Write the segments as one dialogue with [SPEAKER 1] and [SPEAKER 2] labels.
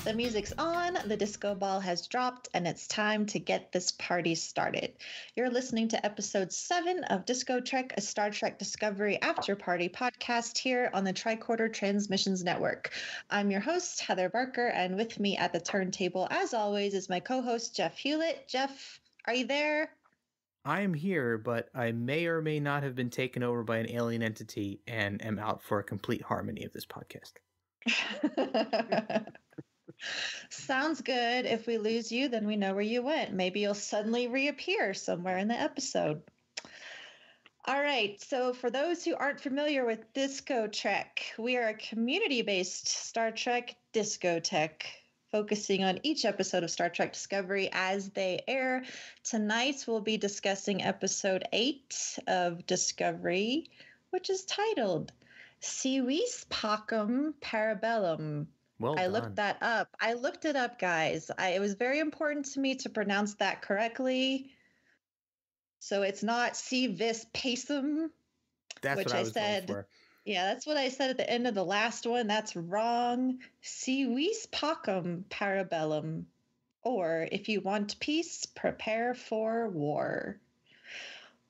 [SPEAKER 1] The music's on, the disco ball has dropped, and it's time to get this party started. You're listening to episode 7 of DiscoTrek, a Star Trek Discovery After Party podcast here on the Tricorder Transmissions Network. I'm your host, Heather Barker, and with me at the turntable, as always, is my co-host, Jeff Hewlett. Jeff, are you there?
[SPEAKER 2] I am here, but I may or may not have been taken over by an alien entity and am out for a complete harmony of this podcast.
[SPEAKER 1] Sounds good. If we lose you, then we know where you went. Maybe you'll suddenly reappear somewhere in the episode. All right. So for those who aren't familiar with DiscoTrek, we are a community-based Star Trek discotheque focusing on each episode of Star Trek Discovery as they air. Tonight, we'll be discussing episode 8 of Discovery, which is titled Vis Pacem Bellum.
[SPEAKER 2] Well done.
[SPEAKER 1] I looked that up. I looked it up, guys. It was very important to me to pronounce that correctly. So it's not Vis Pacem,
[SPEAKER 2] That's
[SPEAKER 1] which
[SPEAKER 2] what I was
[SPEAKER 1] said.
[SPEAKER 2] going for.
[SPEAKER 1] Yeah, that's what I said at the end of the last one. That's wrong. Vis Pacem Bellum. Or if you want peace, prepare for war.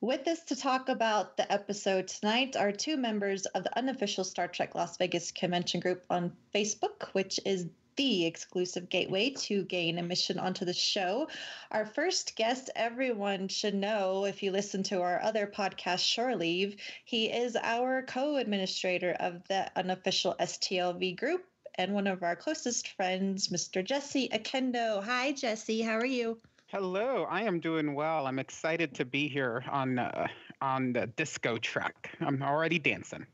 [SPEAKER 1] With us to talk about the episode tonight are two members of the Unofficial Star Trek Las Vegas Convention Group on Facebook, which is the exclusive gateway to gain admission onto the show. Our first guest, everyone should know if you listen to our other podcast, Shore Leave. He is our co-administrator of the Unofficial STLV group and one of our closest friends, Mr. Jesse Oquendo. Hi, Jesse. How are you?
[SPEAKER 3] Hello, I am doing well. I'm excited to be here on the DiscoTrek. I'm already dancing.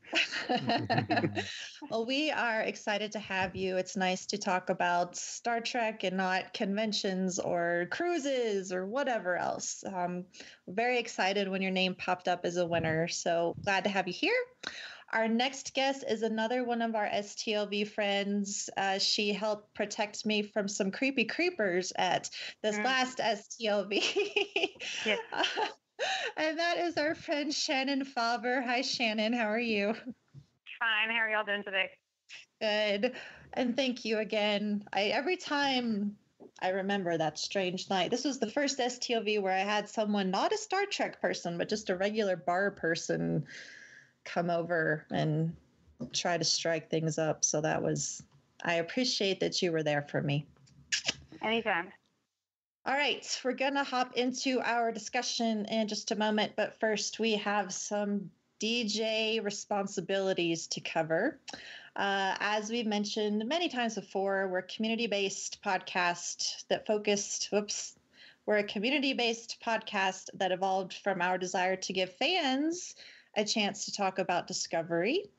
[SPEAKER 1] Well, we are excited to have you. It's nice to talk about Star Trek and not conventions or cruises or whatever else. Very excited when your name popped up as a winner. So glad to have you here. Our next guest is another one of our STLV friends. She helped protect me from some creepy creepers at this last STLV. Yeah. And that is our friend Shannon Fauver. Hi, Shannon. How are you?
[SPEAKER 4] Fine. How are y'all doing today?
[SPEAKER 1] Good. And thank you again. Every time I remember that strange night. This was the first STLV where I had someone, not a Star Trek person, but just a regular bar person, come over and try to strike things up. So I appreciate that you were there for me.
[SPEAKER 4] Anytime.
[SPEAKER 1] All right, we're going to hop into our discussion in just a moment. But first, we have some DJ responsibilities to cover. As we've mentioned many times before, we're a community-based podcast that we're a community-based podcast that evolved from our desire to give fans a chance to talk about Discovery.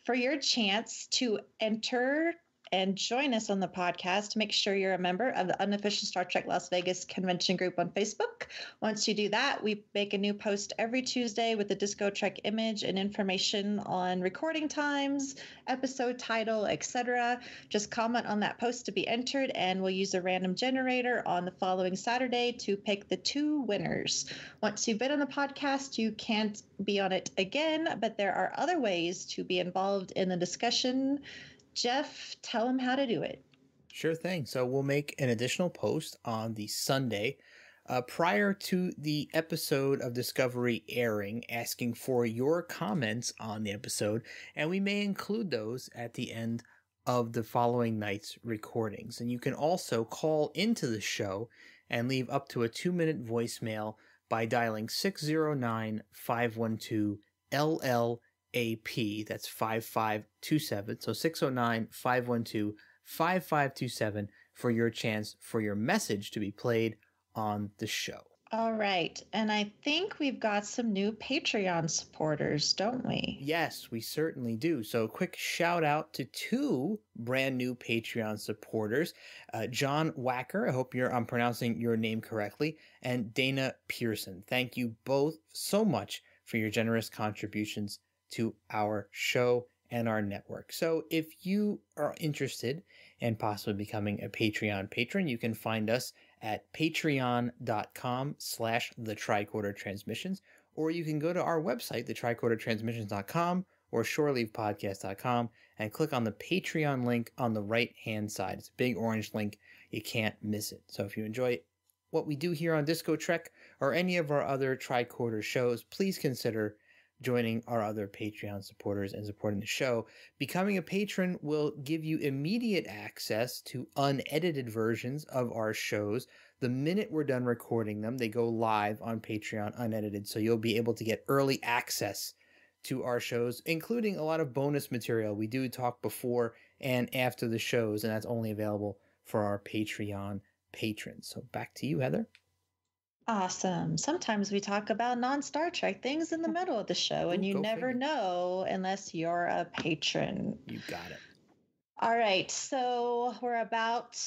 [SPEAKER 1] For your chance to enter and join us on the podcast, make sure you're a member of the Unofficial Star Trek Las Vegas Convention Group on Facebook. Once you do that, we make a new post every Tuesday with the DiscoTrek image and information on recording times, episode title, etc. Just comment on that post to be entered, and we'll use a random generator on the following Saturday to pick the 2 winners. Once you've been on the podcast, you can't be on it again, but there are other ways to be involved in the discussion. Jeff, tell them how to do it.
[SPEAKER 2] Sure thing. So we'll make an additional post on the Sunday prior to the episode of Discovery airing, asking for your comments on the episode, and we may include those at the end of the following night's recordings. And you can also call into the show and leave up to a 2-minute voicemail by dialing 609-512-LL AP, that's 5527. So 609-512-5527 for your chance for your message to be played on the show.
[SPEAKER 1] All right. And I think we've got some new Patreon supporters, don't we?
[SPEAKER 2] Yes, we certainly do. So a quick shout out to 2 brand new Patreon supporters, John Wacker, I hope I'm pronouncing your name correctly, and Dana Pearson. Thank you both so much for your generous contributions to our show and our network. So if you are interested in possibly becoming a Patreon patron, you can find us at patreon.com/the Tricorder Transmissions, or you can go to our website, thetricordertransmissions.com, or shoreleavepodcast.com and click on the Patreon link on the right-hand side. It's a big orange link. You can't miss it. So if you enjoy what we do here on DiscoTrek or any of our other tricorder shows, please consider joining our other Patreon supporters and supporting the show. Becoming a patron will give you immediate access to unedited versions of our shows. The minute we're done recording them, they go live on Patreon unedited, so you'll be able to get early access to our shows, including a lot of bonus material. We do talk before and after the shows, and that's only available for our Patreon patrons. So back to you, Heather.
[SPEAKER 1] Awesome. Sometimes we talk about non-Star Trek things in the middle of the show, and you never know unless you're a patron.
[SPEAKER 2] You got it.
[SPEAKER 1] All right, so we're about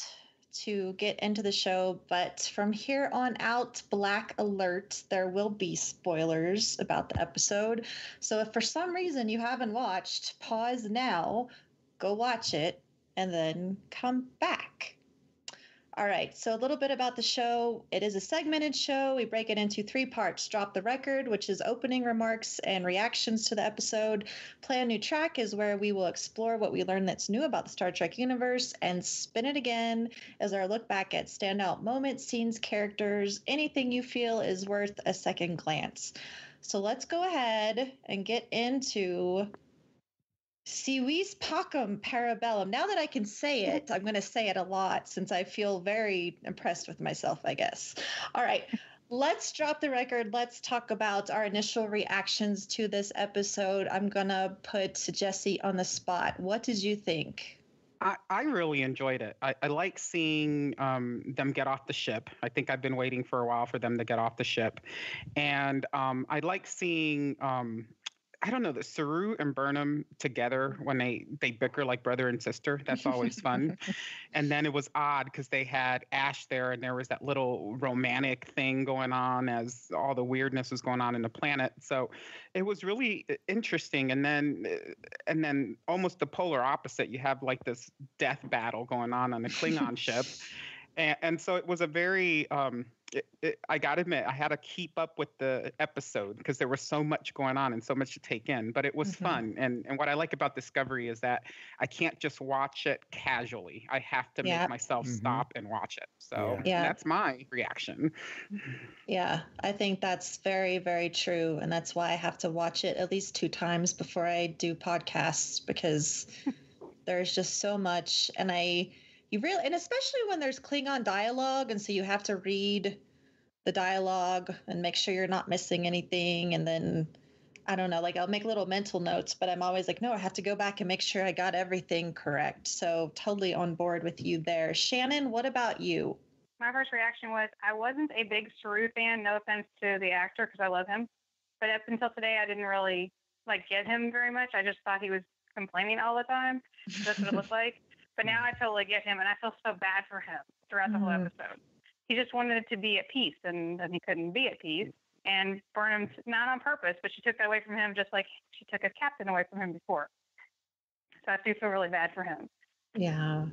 [SPEAKER 1] to get into the show, but from here on out, black alert, there will be spoilers about the episode. So if for some reason you haven't watched, pause now, go watch it, and then come back. All right, so a little bit about the show. It is a segmented show. We break it into 3 parts. Drop the Record, which is opening remarks and reactions to the episode. Play a New Track is where we will explore what we learned that's new about the Star Trek universe. And Spin It Again is our look back at standout moments, scenes, characters, anything you feel is worth a second glance. So let's go ahead and get into Vis Pacem Bellum. Now that I can say it, I'm going to say it a lot since I feel very impressed with myself, I guess. All right, let's drop the record. Let's talk about our initial reactions to this episode. I'm going to put Jesse on the spot. What did you think?
[SPEAKER 3] I really enjoyed it. I like seeing them get off the ship. I think I've been waiting for a while for them to get off the ship. And I like seeing I don't know, the Saru and Burnham together when they bicker like brother and sister. That's always fun. And then it was odd because they had Ash there and there was that little romantic thing going on as all the weirdness was going on in the planet. So it was really interesting. And then almost the polar opposite, you have like this death battle going on the Klingon ship. And so it was a very I got to admit, I had to keep up with the episode because there was so much going on and so much to take in, but it was fun. And what I like about Discovery is that I can't just watch it casually. I have to make myself stop and watch it. So that's my reaction.
[SPEAKER 1] Yeah, I think that's very, very true. And that's why I have to watch it at least 2 times before I do podcasts, because there's just so much. And and especially when there's Klingon dialogue, and so you have to read the dialogue and make sure you're not missing anything. And then, I don't know, like I'll make little mental notes, but I'm always like, no, I have to go back and make sure I got everything correct. So totally on board with you there. Shannon, what about you?
[SPEAKER 4] My first reaction was I wasn't a big Saru fan, no offense to the actor because I love him. But up until today, I didn't really get him very much. I just thought he was complaining all the time. That's what it looked like. But now I totally get him, and I feel so bad for him throughout the whole episode. He just wanted to be at peace, and he couldn't be at peace. And Burnham, not on purpose, but she took that away from him just like she took his captain away from him before. So I do feel really bad for him.
[SPEAKER 1] Yeah.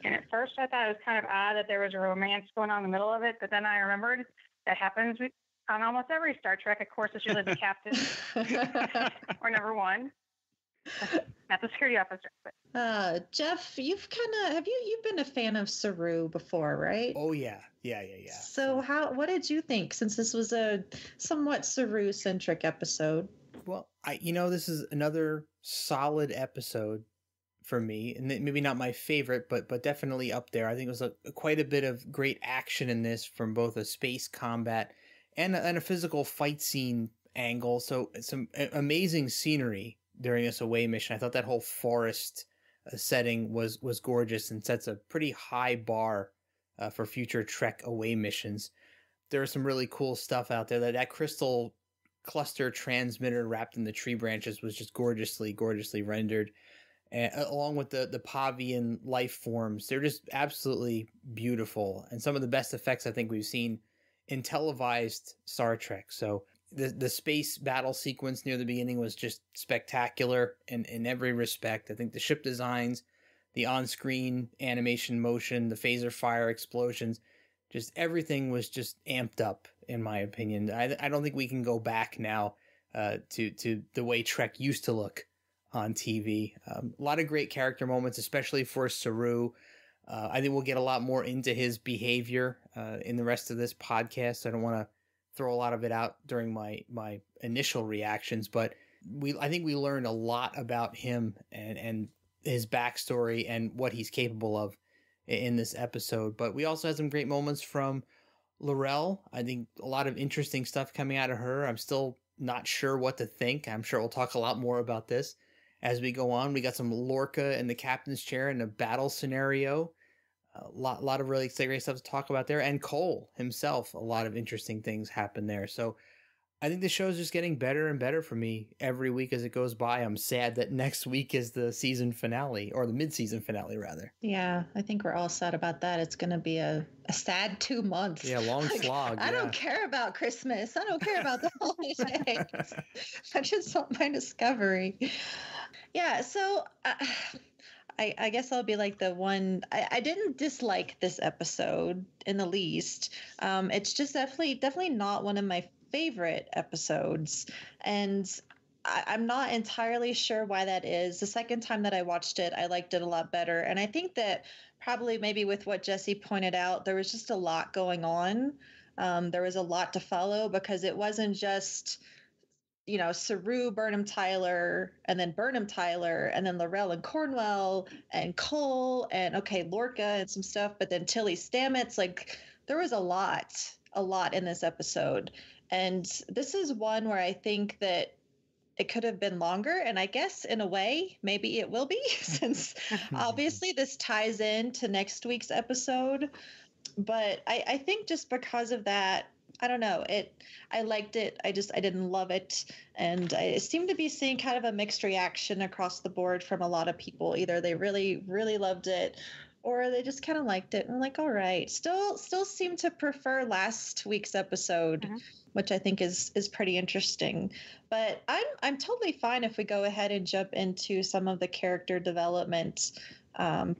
[SPEAKER 4] And at first I thought it was kind of odd that there was a romance going on in the middle of it, but then I remembered that happens on almost every Star Trek. Of course, it's usually the captain or number 1. Not the security officer. But.
[SPEAKER 1] Jeff, you've been a fan of Saru before, right?
[SPEAKER 2] Oh yeah.
[SPEAKER 1] So what did you think, since this was a somewhat Saru-centric episode?
[SPEAKER 2] Well, this is another solid episode for me, and maybe not my favorite, but definitely up there. I think it was quite a bit of great action in this from both a space combat and a physical fight scene angle. So some amazing scenery during this away mission. I thought that whole forest setting was gorgeous and sets a pretty high bar for future Trek away missions. There was some really cool stuff out there. That crystal cluster transmitter wrapped in the tree branches was just gorgeously rendered. And along with the Pavian life forms, they're just absolutely beautiful. And some of the best effects I think we've seen in televised Star Trek. So the space battle sequence near the beginning was just spectacular in every respect. I think the ship designs, the on-screen animation motion, the phaser fire explosions, just everything was just amped up, in my opinion. I don't think we can go back now to the way Trek used to look on TV. A lot of great character moments, especially for Saru. I think we'll get a lot more into his behavior in the rest of this podcast. I don't want to throw a lot of it out during my initial reactions, but I think we learned a lot about him and his backstory and what he's capable of in this episode. But we also had some great moments from Laurel. I think a lot of interesting stuff coming out of her. I'm still not sure what to think. I'm sure we'll talk a lot more about this as we go on. We got some Lorca in the captain's chair in a battle scenario. A lot of really great stuff to talk about there. And Cole himself, a lot of interesting things happen there. So I think the show is just getting better and better for me every week as it goes by. I'm sad that next week is the season finale, or the mid-season finale, rather.
[SPEAKER 1] Yeah, I think we're all sad about that. It's going to be a sad 2 months.
[SPEAKER 2] Yeah, long slog.
[SPEAKER 1] I don't care about Christmas. I don't care about the holidays. I just want my Discovery. Yeah, so I guess I'll be like the one. I didn't dislike this episode in the least. It's just definitely not one of my favorite episodes, and I'm not entirely sure why that is. The second time that I watched it, I liked it a lot better, and I think that probably maybe with what Jesse pointed out, there was just a lot going on. There was a lot to follow because it wasn't just Saru, Burnham Tyler, and then Burnham Tyler, and then Laurel and Cornwell, and Cole, and Lorca and some stuff, but then Tilly Stamets. Like, there was a lot in this episode. And this is one where I think that it could have been longer. And I guess in a way, maybe it will be, since obviously this ties into next week's episode. But I think just because of that, I don't know. I liked it. I didn't love it. And I seem to be seeing kind of a mixed reaction across the board from a lot of people. Either they really, really loved it, or they just kind of liked it. And I'm like, all right. Still seem to prefer last week's episode, which I think is pretty interesting. But I'm totally fine if we go ahead and jump into some of the character development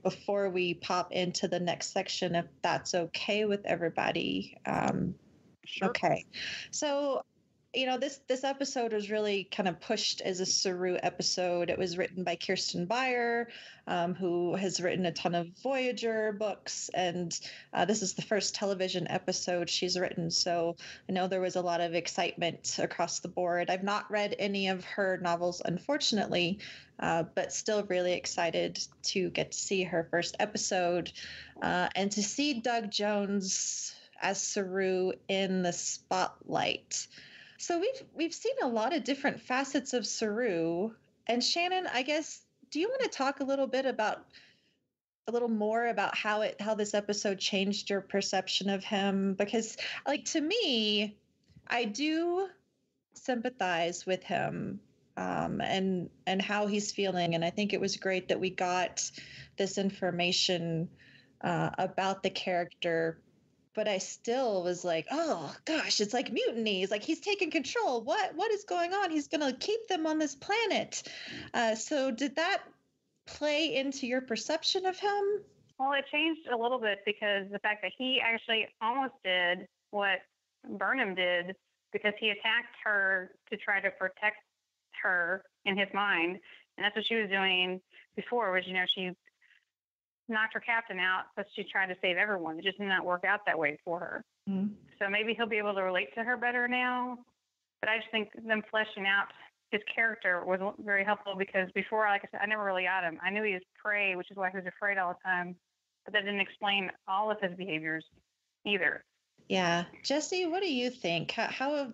[SPEAKER 1] before we pop into the next section, if that's okay with everybody.
[SPEAKER 3] Sure.
[SPEAKER 1] Okay. So, this episode was really kind of pushed as a Saru episode. It was written by Kirsten Beyer, who has written a ton of Voyager books, and this is the first television episode she's written. So I know there was a lot of excitement across the board. I've not read any of her novels, unfortunately, but still really excited to get to see her first episode and to see Doug Jones as Saru in the spotlight. So we've seen a lot of different facets of Saru. And Shannon, I guess, do you want to talk a little more about how this episode changed your perception of him? Because, like, to me, I do sympathize with him and how he's feeling. And I think it was great that we got this information about the character. But I still was like, oh gosh, it's like mutiny. It's like he's taking control. What is going on? He's going to keep them on this planet. So did that play into your perception of him?
[SPEAKER 4] Well, it changed a little bit because the fact that he actually almost did what Burnham did, because he attacked her to try to protect her in his mind. And that's what she was doing before, was, she knocked her captain out, but she tried to save everyone. It just did not work out that way for her. Mm-hmm. So maybe he'll be able to relate to her better now. But I just think them fleshing out his character was very helpful, because before, like I said, I never really got him. I knew he was prey, which is why he was afraid all the time. But that didn't explain all of his behaviors either.
[SPEAKER 1] Yeah. Jesse, what do you think? How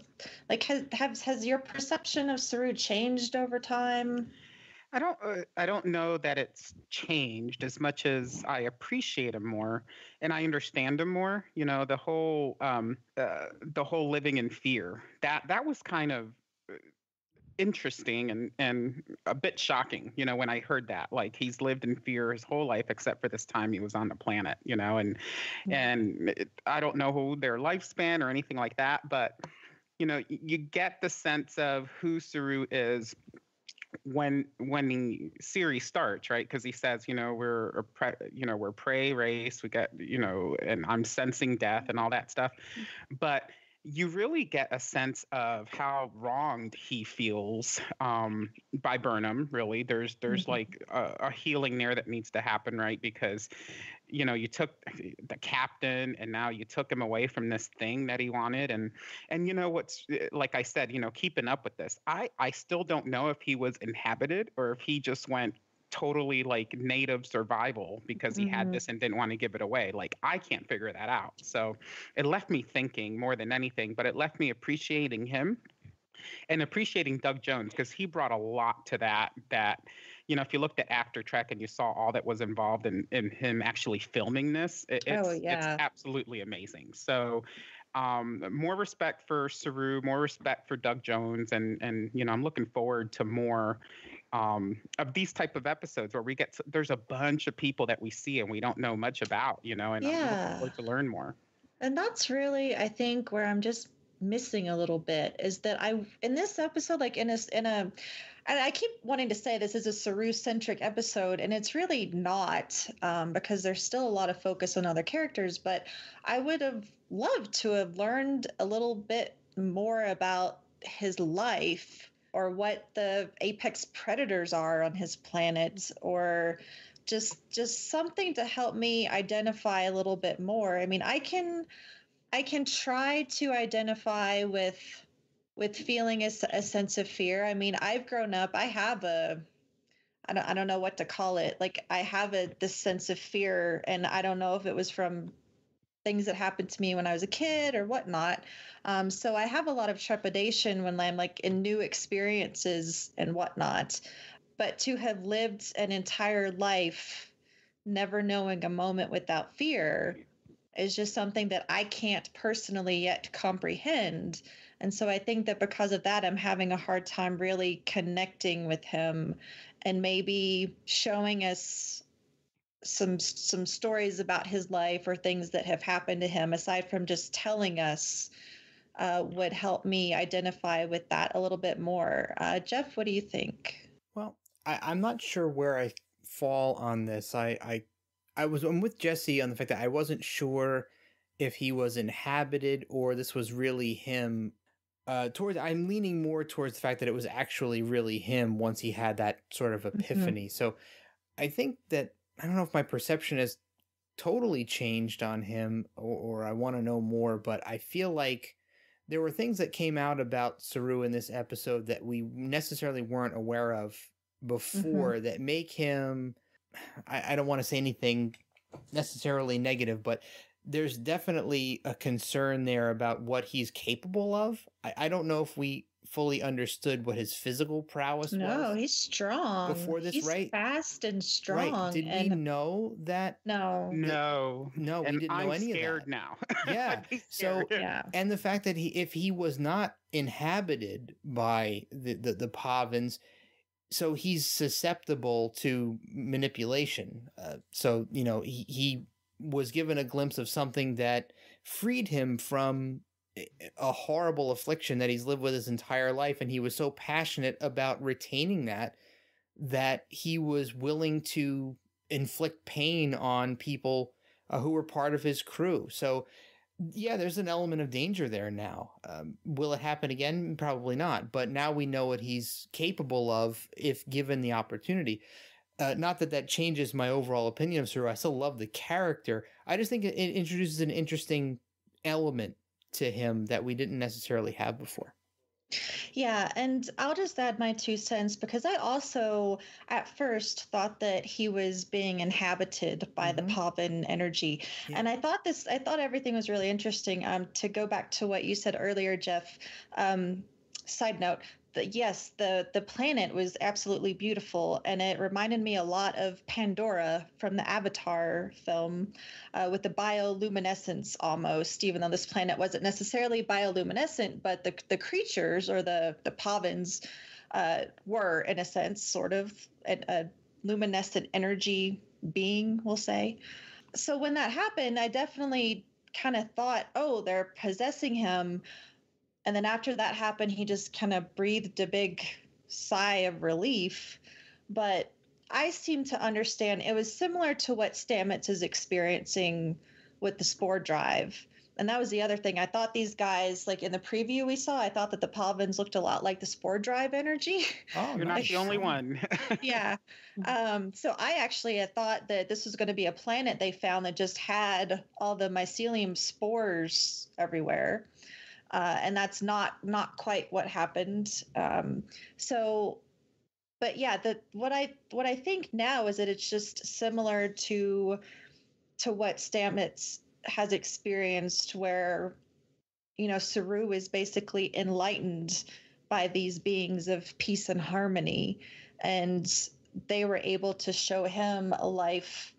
[SPEAKER 1] has your perception of Saru changed over time?
[SPEAKER 3] I don't know that it's changed as much as I appreciate him more and I understand him more. The whole living in fear, that was kind of interesting and a bit shocking, when I heard that. Like, he's lived in fear his whole life except for this time he was on the planet, and I don't know who their lifespan or anything like that, but you get the sense of who Saru is when the series starts, right? Because he says, we're prey race, we got, and I'm sensing death and all that stuff. But you really get a sense of how wronged he feels by Burnham. Really, there's like a healing there that needs to happen, right? Because you took the captain, and now you took him away from this thing that he wanted, and what's like I said, keeping up with this, I still don't know if he was inhabited or if he just went totally like native survival because he had this and didn't want to give it away. Like, I can't figure that out. So it left me thinking more than anything, but it left me appreciating him and appreciating Doug Jones, because he brought a lot to that if you looked at After Trek and you saw all that was involved in him actually filming this, it's absolutely amazing. So more respect for Saru, more respect for Doug Jones, and I'm looking forward to more of these type of episodes where there's a bunch of people that we see and we don't know much about, and I'm looking forward to learn more.
[SPEAKER 1] And that's really, I think, where I'm just missing a little bit, is that in this episode, like and I keep wanting to say this is a Saru-centric episode, and it's really not, because there's still a lot of focus on other characters, but I would have loved to have learned a little bit more about his life, or what the apex predators are on his planet, or just something to help me identify a little bit more. I mean, I can try to identify with feeling a sense of fear. I mean, I've grown up, I have I don't know what to call it. Like, I have this sense of fear, and I don't know if it was from things that happened to me when I was a kid or whatnot. So I have a lot of trepidation when I'm like in new experiences and whatnot. But to have lived an entire life never knowing a moment without fear is just something that I can't personally yet comprehend. And so I think that because of that, I'm having a hard time really connecting with him and maybe showing us some stories about his life or things that have happened to him, aside from just telling us, would help me identify with that a little bit more. Jeff, what do you think?
[SPEAKER 2] Well, I'm not sure where I fall on this. I'm with Jesse on the fact that I wasn't sure if he was inhabited or this was really him. I'm leaning more towards the fact that it was actually really him once he had that sort of epiphany. So I think that, I don't know if my perception has totally changed on him, or I want to know more, but I feel like there were things that came out about Saru in this episode that we necessarily weren't aware of before that make him, I don't want to say anything necessarily negative, but there's definitely a concern there about what he's capable of. I don't know if we fully understood what his physical prowess was.
[SPEAKER 1] No, he's strong.
[SPEAKER 2] Before this,
[SPEAKER 1] he's
[SPEAKER 2] right?
[SPEAKER 1] Fast and strong.
[SPEAKER 2] Right. Did we know that?
[SPEAKER 1] No.
[SPEAKER 3] No,
[SPEAKER 2] we didn't know any of that. I'm
[SPEAKER 3] scared now.
[SPEAKER 2] Yeah. So, and the fact that if he was not inhabited by the Pavans, so he's susceptible to manipulation. So, he was given a glimpse of something that freed him from a horrible affliction that he's lived with his entire life. And he was so passionate about retaining that he was willing to inflict pain on people who were part of his crew. So yeah, there's an element of danger there now. Will it happen again? Probably not. But now we know what he's capable of if given the opportunity. Not that changes my overall opinion of Saru. I still love the character. I just think it introduces an interesting element to him that we didn't necessarily have before.
[SPEAKER 1] Yeah, and I'll just add my 2 cents, because I also at first thought that he was being inhabited by the Pavan energy. Yeah. And I thought everything was really interesting. To go back to what you said earlier, Jeff, side note, yes, the planet was absolutely beautiful, and it reminded me a lot of Pandora from the Avatar film, with the bioluminescence almost, even though this planet wasn't necessarily bioluminescent, but the creatures, or the Pavans, were, in a sense, sort of a luminescent energy being, we'll say. So when that happened, I definitely kind of thought, oh, they're possessing him. And then after that happened, he just kind of breathed a big sigh of relief. But I seem to understand it was similar to what Stamets is experiencing with the spore drive. And that was the other thing. I thought these guys, like in the preview we saw, I thought that the Pavans looked a lot like the Spore Drive energy.
[SPEAKER 2] Oh,
[SPEAKER 3] You're
[SPEAKER 2] nice.
[SPEAKER 3] not the only one.
[SPEAKER 1] Yeah. So I actually had thought that this was going to be a planet they found that just had all the mycelium spores everywhere. And that's not quite what happened. But yeah, what I think now is that it's just similar to what Stamets has experienced, where Saru is basically enlightened by these beings of peace and harmony, and they were able to show him a life,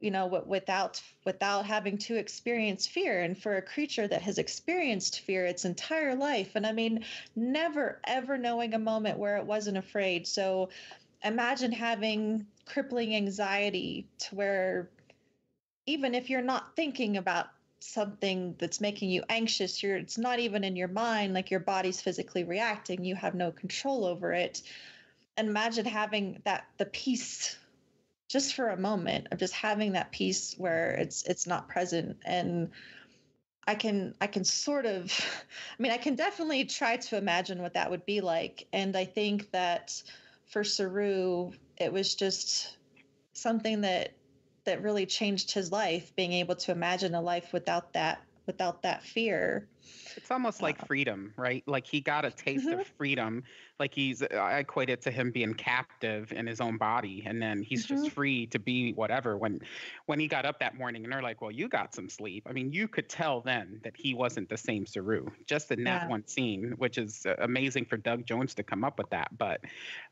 [SPEAKER 1] without having to experience fear. And for a creature that has experienced fear its entire life, and I mean, never ever knowing a moment where it wasn't afraid. So imagine having crippling anxiety to where even if you're not thinking about something that's making you anxious, it's not even in your mind, like your body's physically reacting, you have no control over it. And imagine having the peace just for a moment, of just having that peace where it's not present. And I can sort of, I mean, I can definitely try to imagine what that would be like. And I think that for Saru, it was just something that really changed his life, being able to imagine a life without that fear.
[SPEAKER 3] It's almost like freedom, right? Like he got a taste of freedom. Like I equate it to him being captive in his own body, and then he's just free to be whatever. When he got up that morning and they're like, well, you got some sleep. I mean, you could tell then that he wasn't the same Saru, just in that one scene, which is amazing for Doug Jones to come up with that. But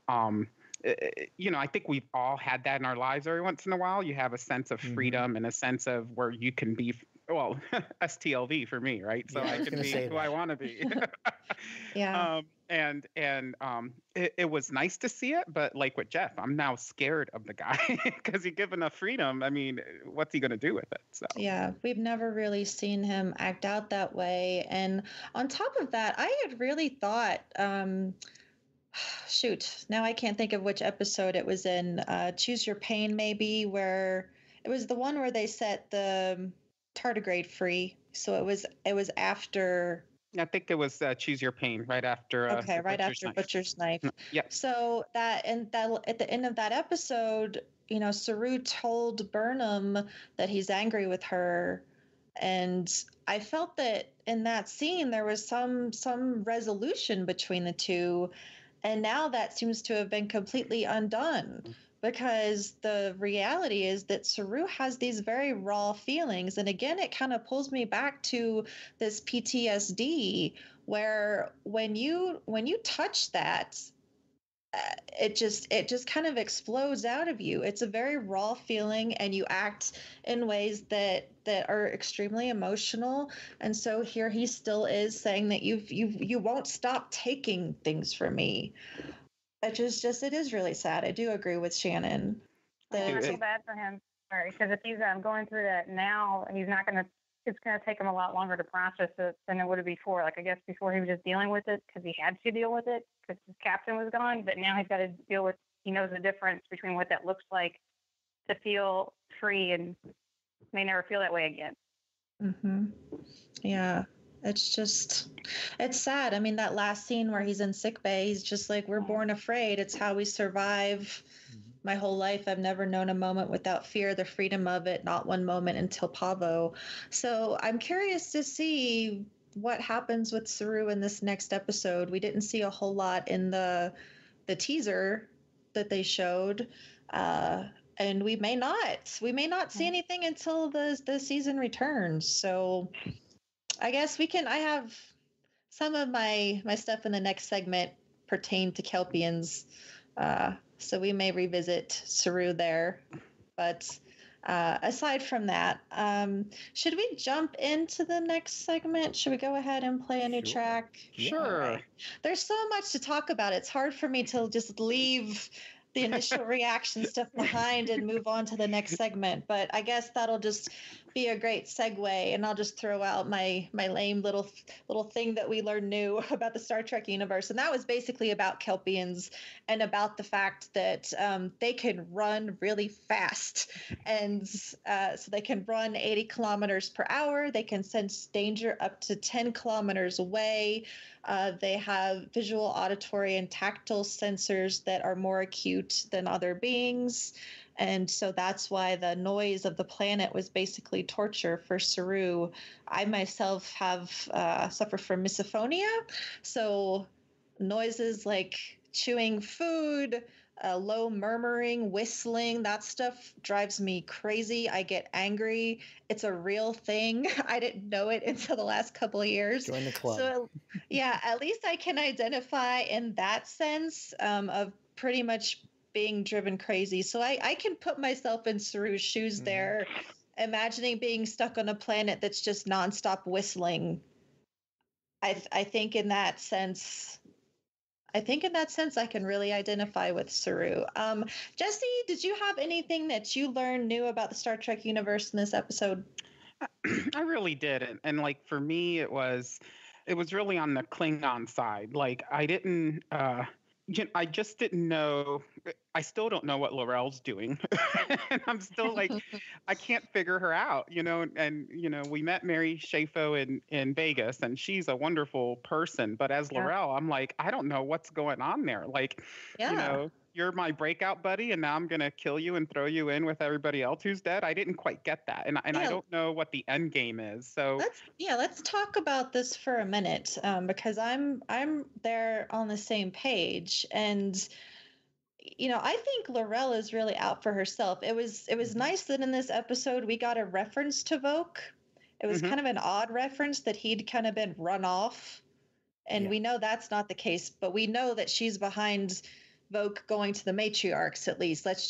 [SPEAKER 3] I think we've all had that in our lives every once in a while. You have a sense of freedom and a sense of where you can be, well, STLV for me, right? So I can be who I want to be.
[SPEAKER 1] Yeah.
[SPEAKER 3] It was nice to see it, but like with Jeff, I'm now scared of the guy because you give enough freedom. I mean, what's he going to do with it? So
[SPEAKER 1] yeah, we've never really seen him act out that way. And on top of that, I had really thought, shoot, now I can't think of which episode it was in. Choose Your Pain, maybe, where it was the one where they set the tardigrade free. So it was after.
[SPEAKER 3] I think it was Choose Your Pain, right after.
[SPEAKER 1] Okay, right after Butcher's Knife.
[SPEAKER 3] Yeah.
[SPEAKER 1] So that at the end of that episode, Saru told Burnham that he's angry with her, and I felt that in that scene there was some resolution between the two. And now that seems to have been completely undone, because the reality is that Saru has these very raw feelings. And again, it kind of pulls me back to this PTSD, where when you touch that, it just kind of explodes out of you. It's a very raw feeling, and you act in ways that are extremely emotional. And so here he still is saying that you won't stop taking things from me. It is really sad. I do agree with Shannon.
[SPEAKER 4] I feel bad for him. Sorry, because if he's going through that now, he's not going to. It's going to take him a lot longer to process it than it would have before. Like, I guess before he was just dealing with it because he had to deal with it because his captain was gone. But now he's got to deal with. He knows the difference between what that looks like to feel free, and may never feel that way again.
[SPEAKER 1] Mm-hmm. Yeah. It's sad. I mean, that last scene where he's in sickbay, he's just like, we're born afraid. It's how we survive. My whole life, I've never known a moment without fear, the freedom of it, not one moment until Pavo. So I'm curious to see what happens with Saru in this next episode. We didn't see a whole lot in the teaser that they showed. And we may not see anything until the season returns. So I guess I have some of my stuff in the next segment pertain to Kelpians. So we may revisit Saru there. But aside from that, should we jump into the next segment? Should we go ahead and play a new track?
[SPEAKER 3] Sure.
[SPEAKER 1] Right. There's so much to talk about. It's hard for me to just leave the initial reaction stuff behind and move on to the next segment. But I guess that'll just be a great segue, and I'll just throw out my lame little thing that we learned new about the Star Trek universe, and that was basically about Kelpians and about the fact that they can run really fast, and so they can run 80 kilometers per hour. They can sense danger up to 10 kilometers away. They have visual, auditory, and tactile sensors that are more acute than other beings. And so that's why the noise of the planet was basically torture for Saru. I myself have suffered from misophonia. So noises like chewing food, low murmuring, whistling, that stuff drives me crazy. I get angry. It's a real thing. I didn't know it until the last couple of years.
[SPEAKER 2] Join the club.
[SPEAKER 1] So yeah, at least I can identify in that sense of pretty much being driven crazy. So I can put myself in Saru's shoes there, imagining being stuck on a planet that's just nonstop whistling. I think in that sense, I can really identify with Saru. Jesse, did you have anything that you learned new about the Star Trek universe in this episode?
[SPEAKER 3] I really did, and like for me, it was really on the Klingon side. Like I didn't. I just didn't know. I still don't know what Laurel's doing. And I'm still like, I can't figure her out, And, we met Mary Shafo in Vegas, and she's a wonderful person. But as Laurel, I'm like, I don't know what's going on there. Like, you're my breakout buddy, and now I'm going to kill you and throw you in with everybody else who's dead. I didn't quite get that. And I don't know what the end game is. So
[SPEAKER 1] let's talk about this for a minute, because I'm there on the same page. And, I think Laurel is really out for herself. It was nice that in this episode we got a reference to Voke. It was kind of an odd reference that he'd kind of been run off. And we know that's not the case, but we know that she's behind Voke going to the matriarchs, at least. Let's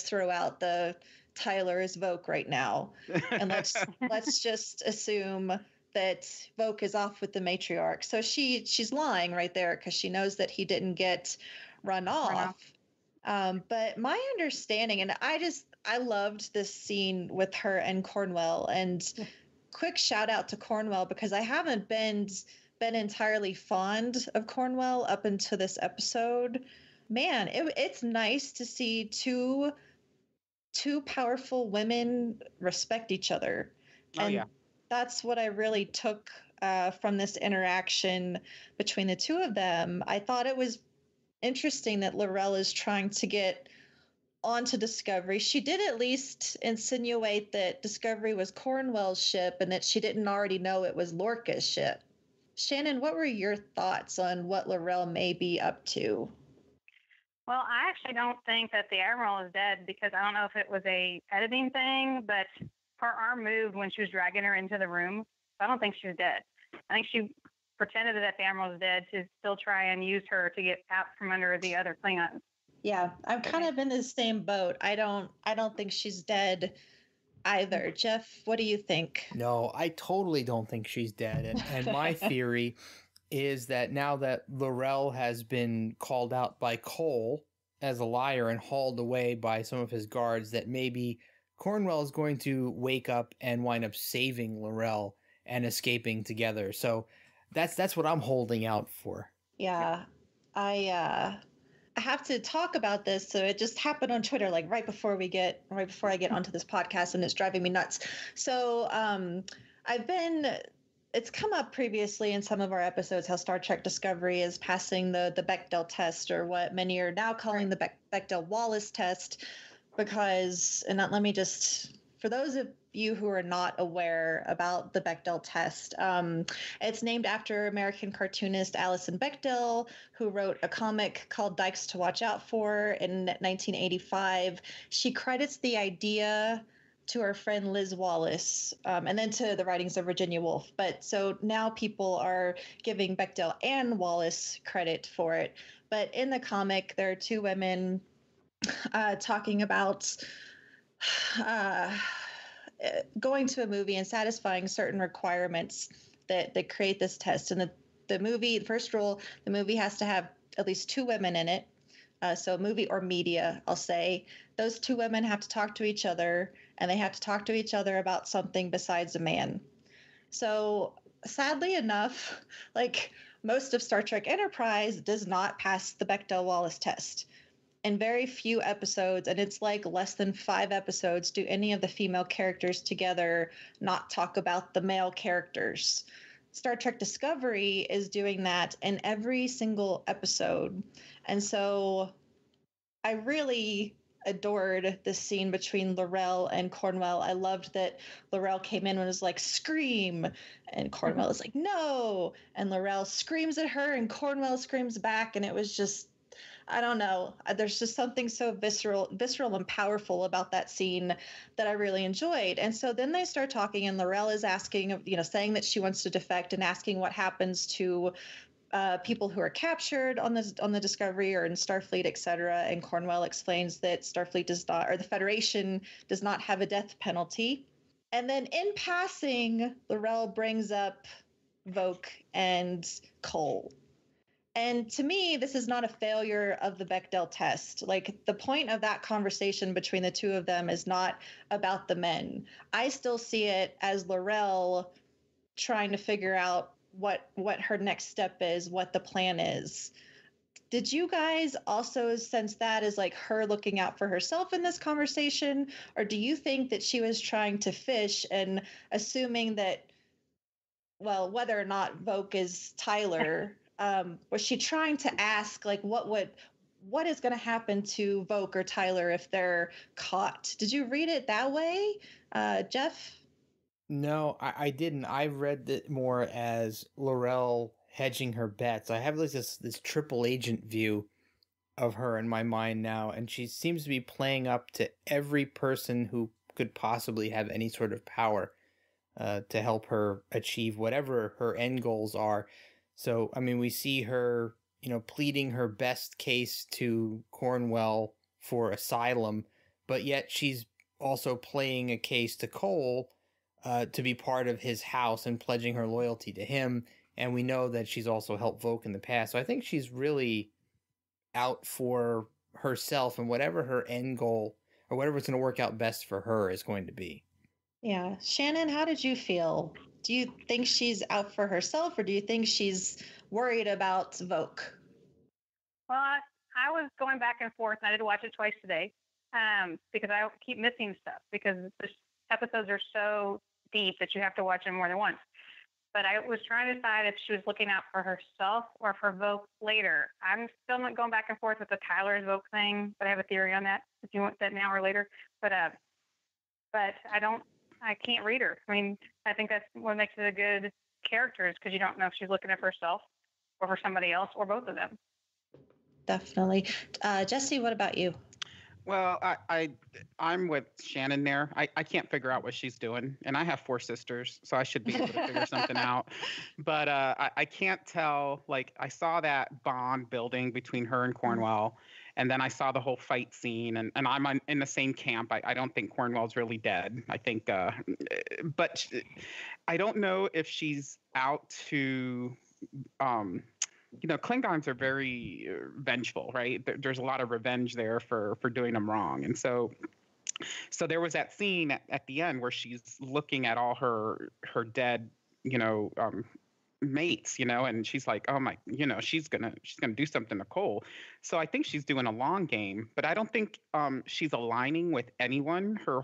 [SPEAKER 1] throw out the Tyler is Voke right now. And let's just assume that Voke is off with the matriarch. So she's lying right there because she knows that he didn't get run off. But my understanding, and I loved this scene with her and Cornwell, and quick shout out to Cornwell, because I haven't been entirely fond of Cornwell up until this episode. Man, it's nice to see two powerful women respect each other. And that's what I really took from this interaction between the two of them. I thought it was interesting that Laurel is trying to get onto Discovery. She did at least insinuate that Discovery was Cornwell's ship and that she didn't already know it was Lorca's ship. Shannon, what were your thoughts on what Laurel may be up to?
[SPEAKER 4] Well, I actually don't think that the Admiral is dead, because I don't know if it was a editing thing, but her arm moved when she was dragging her into the room. So I don't think she was dead. I think she pretended that the Admiral was dead to still try and use her to get out from under the other Klingons.
[SPEAKER 1] Yeah, I'm kind of in the same boat. I don't think she's dead either. Jeff, what do you think?
[SPEAKER 2] No, I totally don't think she's dead. And my theory is that now that Laurel has been called out by Cole as a liar and hauled away by some of his guards, that maybe Cornwell is going to wake up and wind up saving Laurel and escaping together. So that's what I'm holding out for.
[SPEAKER 1] Yeah, I have to talk about this. So it just happened on Twitter, like right before I get onto this podcast, and it's driving me nuts. So it's come up previously in some of our episodes how Star Trek Discovery is passing the Bechdel test, or what many are now calling the Bechdel-Wallace test, because, and let me just, for those of you who are not aware about the Bechdel test, it's named after American cartoonist Alison Bechdel, who wrote a comic called Dykes to Watch Out For in 1985. She credits the idea to her friend Liz Wallace, and then to the writings of Virginia Woolf. But so now people are giving Bechdel and Wallace credit for it. But in the comic, there are two women talking about going to a movie and satisfying certain requirements that create this test. And the movie, the first rule, the movie has to have at least two women in it. so movie or media, I'll say, those two women have to talk to each other, and they have to talk to each other about something besides a man. So sadly enough, like most of Star Trek Enterprise does not pass the Bechdel-Wallace test. In very few episodes, and it's like less than 5 episodes, do any of the female characters together not talk about the male characters. Star Trek Discovery is doing that in every single episode. And so I really adored the scene between Laurel and Cornwell. I loved that Laurel came in and was like, scream. And Cornwell is like, no. And Laurel screams at her and Cornwell screams back. And it was just, I don't know. There's just something so visceral and powerful about that scene that I really enjoyed. And so then they start talking, and Laurel is asking, saying that she wants to defect and asking what happens to people who are captured on the Discovery or in Starfleet, etc. And Cornwell explains that Starfleet does not, or the Federation does not have a death penalty. And then in passing, Laurel brings up Voq and Cole. And to me, this is not a failure of the Bechdel test. Like, the point of that conversation between the two of them is not about the men. I still see it as Laurel trying to figure out what her next step is, what the plan is. Did you guys also sense that as like her looking out for herself in this conversation? Or do you think that she was trying to fish and assuming that, well, whether or not Voq is Tyler, was she trying to ask like what is going to happen to Voq or Tyler if they're caught? Did you read it that way, Jeff?
[SPEAKER 2] No, I didn't. I read it more as Laurel hedging her bets. I have like this triple agent view of her in my mind now, and she seems to be playing up to every person who could possibly have any sort of power to help her achieve whatever her end goals are. So, I mean, we see her, pleading her best case to Cornwell for asylum, but yet she's also playing a case to Cole to be part of his house and pledging her loyalty to him. And we know that she's also helped Voq in the past. So I think she's really out for herself and whatever her end goal or whatever's going to work out best for her is going to be.
[SPEAKER 1] Yeah. Shannon, how did you feel? Do you think she's out for herself, or do you think she's worried about Voq?
[SPEAKER 4] Well, I was going back and forth, and I did watch it twice today because I keep missing stuff because the episodes are so deep that you have to watch them more than once. But I was trying to decide if she was looking out for herself or for Voq later. I'm still not going back and forth with the Tyler Voq thing, but I have a theory on that if you want that now or later. But I can't read her. I mean, I think that's what makes it a good character is because you don't know if she's looking at herself or for somebody else or both of them.
[SPEAKER 1] Definitely. Jesse, what about you?
[SPEAKER 3] Well, I'm with Shannon there. I can't figure out what she's doing, and I have 4 sisters, so I should be able to figure something out. But I can't tell. Like, I saw that bond building between her and Cornwell, and then I saw the whole fight scene, and I'm in the same camp. I don't think Cornwell's really dead. I think, but I don't know if she's out to. Klingons are very vengeful, right? There's a lot of revenge there for doing them wrong. And so there was that scene at the end where she's looking at all her dead, mates, and she's like, oh my, she's gonna do something to Cole. So I think she's doing a long game, but I don't think she's aligning with anyone. Her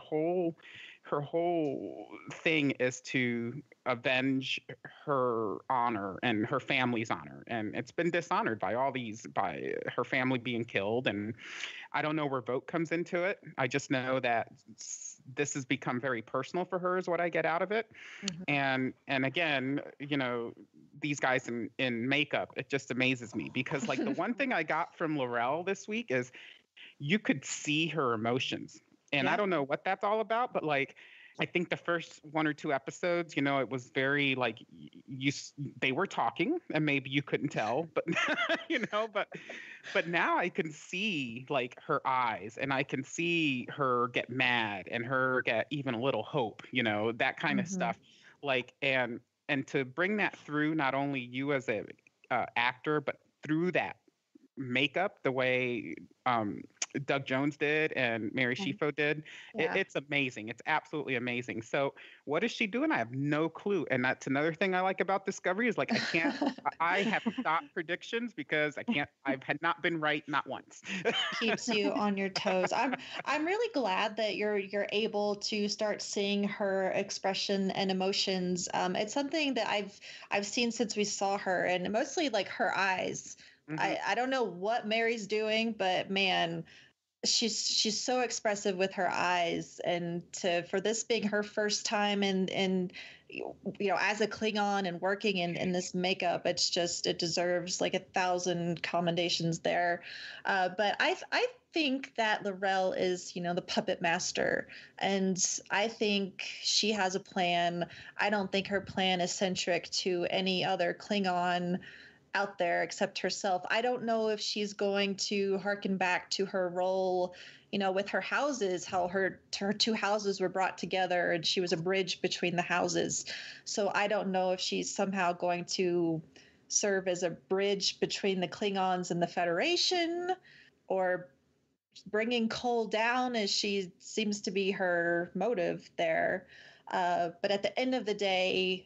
[SPEAKER 3] whole thing is to avenge her honor and her family's honor, and it's been dishonored by her family being killed. And I don't know where Voq comes into it. I just know that this has become very personal for her is what I get out of it. Mm-hmm. And again, these guys in makeup, it just amazes me because like the one thing I got from Laurel this week is you could see her emotions. And yeah. I don't know what that's all about, but like, I think the first 1 or 2 episodes, it was very like they were talking and maybe you couldn't tell, but but now I can see like her eyes and I can see her get mad and her get even a little hope, that kind of stuff. Like, and to bring that through not only you as a actor, but through that makeup the way Doug Jones did and Mary Shifo did.
[SPEAKER 1] Yeah.
[SPEAKER 3] It's amazing. It's absolutely amazing. So what is she doing? I have no clue. And that's another thing I like about Discovery is like I have stopped predictions because I've had not been right not once.
[SPEAKER 1] Keeps you on your toes. I'm really glad that you're able to start seeing her expression and emotions. It's something that I've seen since we saw her, and mostly like her eyes. I don't know what Mary's doing, but man, she's so expressive with her eyes, and for this being her first time in as a Klingon and working in this makeup, it deserves like 1,000 commendations there. But I think that L'Rell is the puppet master, and I think she has a plan. I don't think her plan is centric to any other Klingon out there except herself. I don't know if she's going to harken back to her role, with her houses, how her two houses were brought together and she was a bridge between the houses. So I don't know if she's somehow going to serve as a bridge between the Klingons and the Federation, or bringing Cole down, as she seems to be her motive there. But at the end of the day,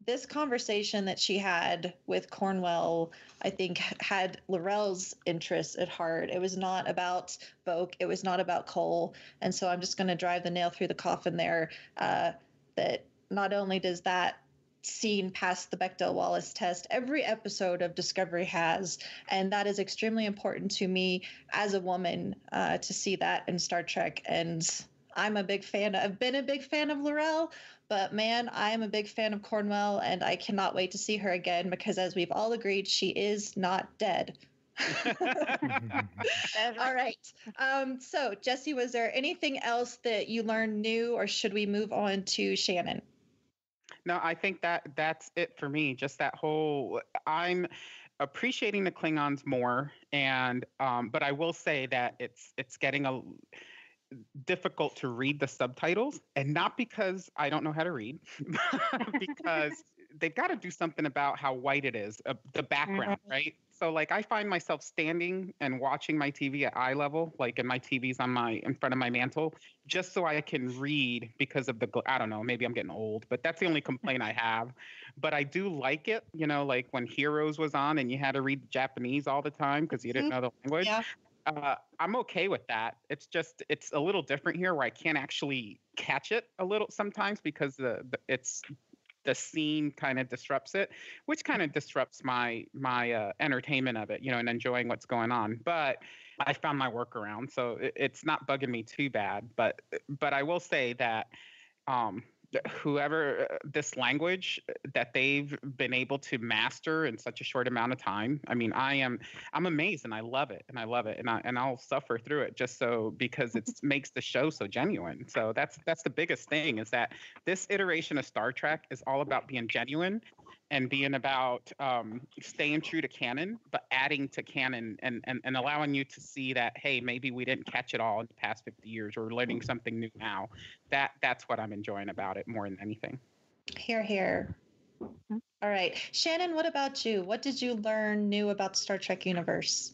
[SPEAKER 1] this conversation that she had with Cornwell, I think, had L'Rell's interests at heart. It was not about Voq. It was not about Cole. And so I'm just going to drive the nail through the coffin there, that not only does that scene pass the Bechdel-Wallace test, every episode of Discovery has, and that is extremely important to me as a woman, to see that in Star Trek. And I've been a big fan of L'Rell, but man, I am a big fan of Cornwell, and I cannot wait to see her again because, as we've all agreed, she is not dead. All right. So, Jesse, was there anything else that you learned new, or should we move on to Shannon?
[SPEAKER 3] No, I think that's it for me. Just that whole, I'm appreciating the Klingons more, and but I will say that it's getting difficult to read the subtitles, and not because I don't know how to read, because they've got to do something about how white it is, the background, right? So like I find myself standing and watching my TV at eye level, like, and my TV's in front of my mantle, just so I can read because of I don't know, maybe I'm getting old, but that's the only complaint I have. But I do like it, like when Heroes was on and you had to read Japanese all the time because you didn't know the language.
[SPEAKER 1] Yeah.
[SPEAKER 3] I'm okay with that. It's just, it's a little different here where I can't actually catch it a little sometimes because the scene kind of disrupts it, which kind of disrupts my entertainment of it, and enjoying what's going on. But I found my workaround, so it's not bugging me too bad. But I will say that whoever this language that they've been able to master in such a short amount of time, I mean, I'm amazed, and I love it, and I'll suffer through it just so, because it makes the show so genuine. So that's the biggest thing, is that this iteration of Star Trek is all about being genuine and being about staying true to canon, but adding to canon and allowing you to see that, hey, maybe we didn't catch it all in the past 50 years. We're learning something new now. That's what I'm enjoying about it more than anything.
[SPEAKER 1] Hear, hear. All right. Shannon, what about you? What did you learn new about the Star Trek universe?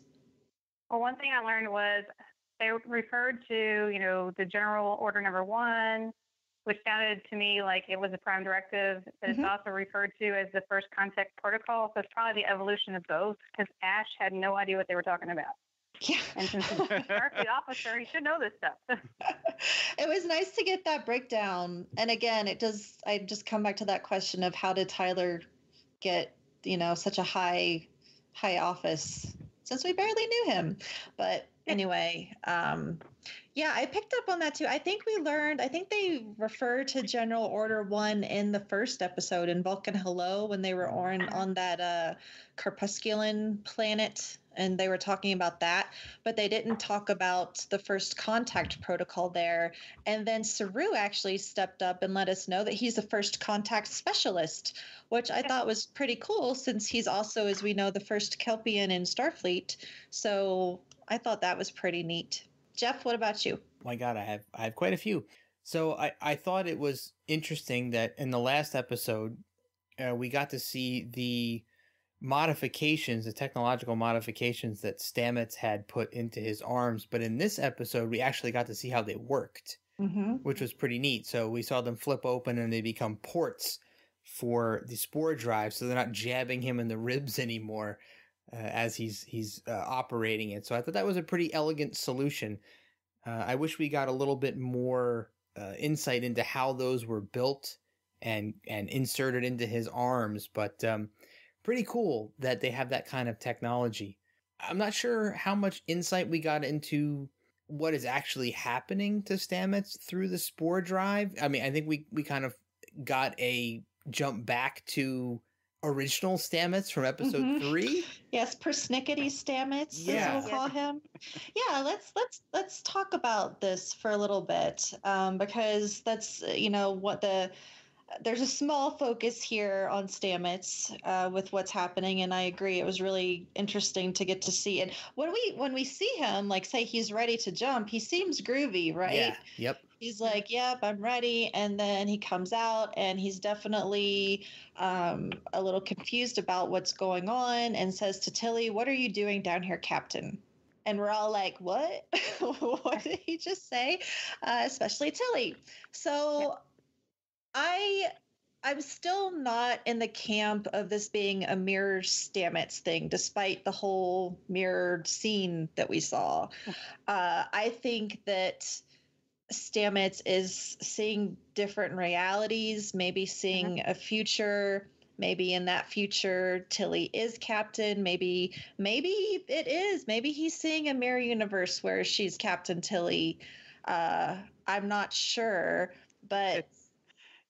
[SPEAKER 4] Well, one thing I learned was they referred to, the General Order Number 1, which sounded to me like it was a prime directive, but it's also referred to as the First Contact Protocol. So it's probably the evolution of both, because Ash had no idea what they were talking about.
[SPEAKER 1] Yeah.
[SPEAKER 4] And since he's a Starfleet officer, he should know this stuff.
[SPEAKER 1] It was nice to get that breakdown. And again, I just come back to that question of, how did Tyler get, such a high office, since we barely knew him. But anyway, yeah, I picked up on that too. I think they refer to General Order 1 in the first episode in Vulcan Hello, when they were on that Carpusculan planet, and they were talking about that, but they didn't talk about the First Contact Protocol there. And then Saru actually stepped up and let us know that he's the First Contact Specialist, which I thought was pretty cool, since he's also, as we know, the first Kelpian in Starfleet. So I thought that was pretty neat. Jeff, what about you?
[SPEAKER 2] My God, I have quite a few. So I thought it was interesting that in the last episode, we got to see the modifications, the technological modifications that Stamets had put into his arms. But in this episode, we actually got to see how they worked, which was pretty neat. So we saw them flip open and they become ports for the spore drive. So they're not jabbing him in the ribs anymore as he's operating it. So I thought that was a pretty elegant solution. I wish we got a little bit more insight into how those were built and inserted into his arms. But pretty cool that they have that kind of technology. I'm not sure how much insight we got into what is actually happening to Stamets through the spore drive. I mean, I think we kind of got a jump back to original Stamets from episode 3.
[SPEAKER 1] Yes, persnickety Stamets, as we'll call him. Yeah, let's talk about this for a little bit, because that's there's a small focus here on Stamets with what's happening, and I agree. It was really interesting to get to see. And when we see him, like, say he's ready to jump, he seems groovy, right?
[SPEAKER 2] Yeah. Yep.
[SPEAKER 1] He's like, "Yep, I'm ready," and then he comes out, and he's definitely a little confused about what's going on, and says to Tilly, "What are you doing down here, Captain?" And we're all like, "What? What did he just say?" Especially Tilly. So. I'm still not in the camp of this being a mirror Stamets thing, despite the whole mirrored scene that we saw. I think that Stamets is seeing different realities, maybe seeing a future. Maybe in that future, Tilly is captain. Maybe it is. Maybe he's seeing a mirror universe where she's Captain Tilly. I'm not sure, but.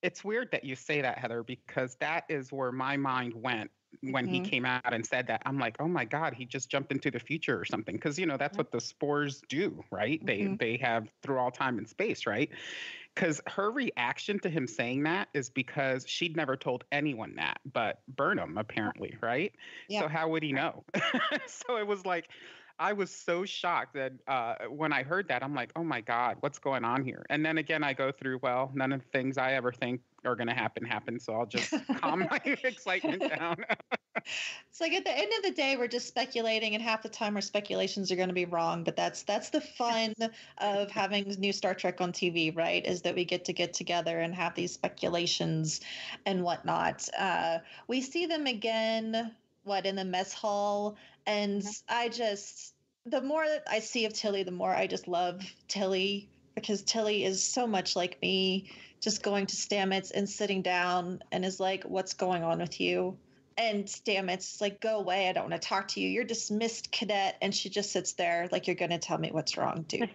[SPEAKER 3] It's weird that you say that, Heather, because that is where my mind went when he came out and said that. I'm like, oh my God, he just jumped into the future or something. Because, that's what the spores do, right? They have through all time and space, right? Because her reaction to him saying that is because she'd never told anyone that, but Burnham, apparently, right? Yeah. So how would he know? So it was like, I was so shocked that when I heard that, I'm like, oh my God, what's going on here? And then again, I go through, well, none of the things I ever think are going to happen. So I'll just calm my excitement down.
[SPEAKER 1] It's like at the end of the day, we're just speculating, and half the time our speculations are going to be wrong. But that's the fun of having new Star Trek on TV, right? Is that we get together and have these speculations and whatnot. We see them again, in the mess hall. And the more that I see of Tilly, the more I just love Tilly, because Tilly is so much like me, just going to Stamets and sitting down and is like, "What's going on with you?" And Stamets is like, "Go away. I don't want to talk to you. You're dismissed, cadet." And she just sits there like, "You're going to tell me what's wrong, dude."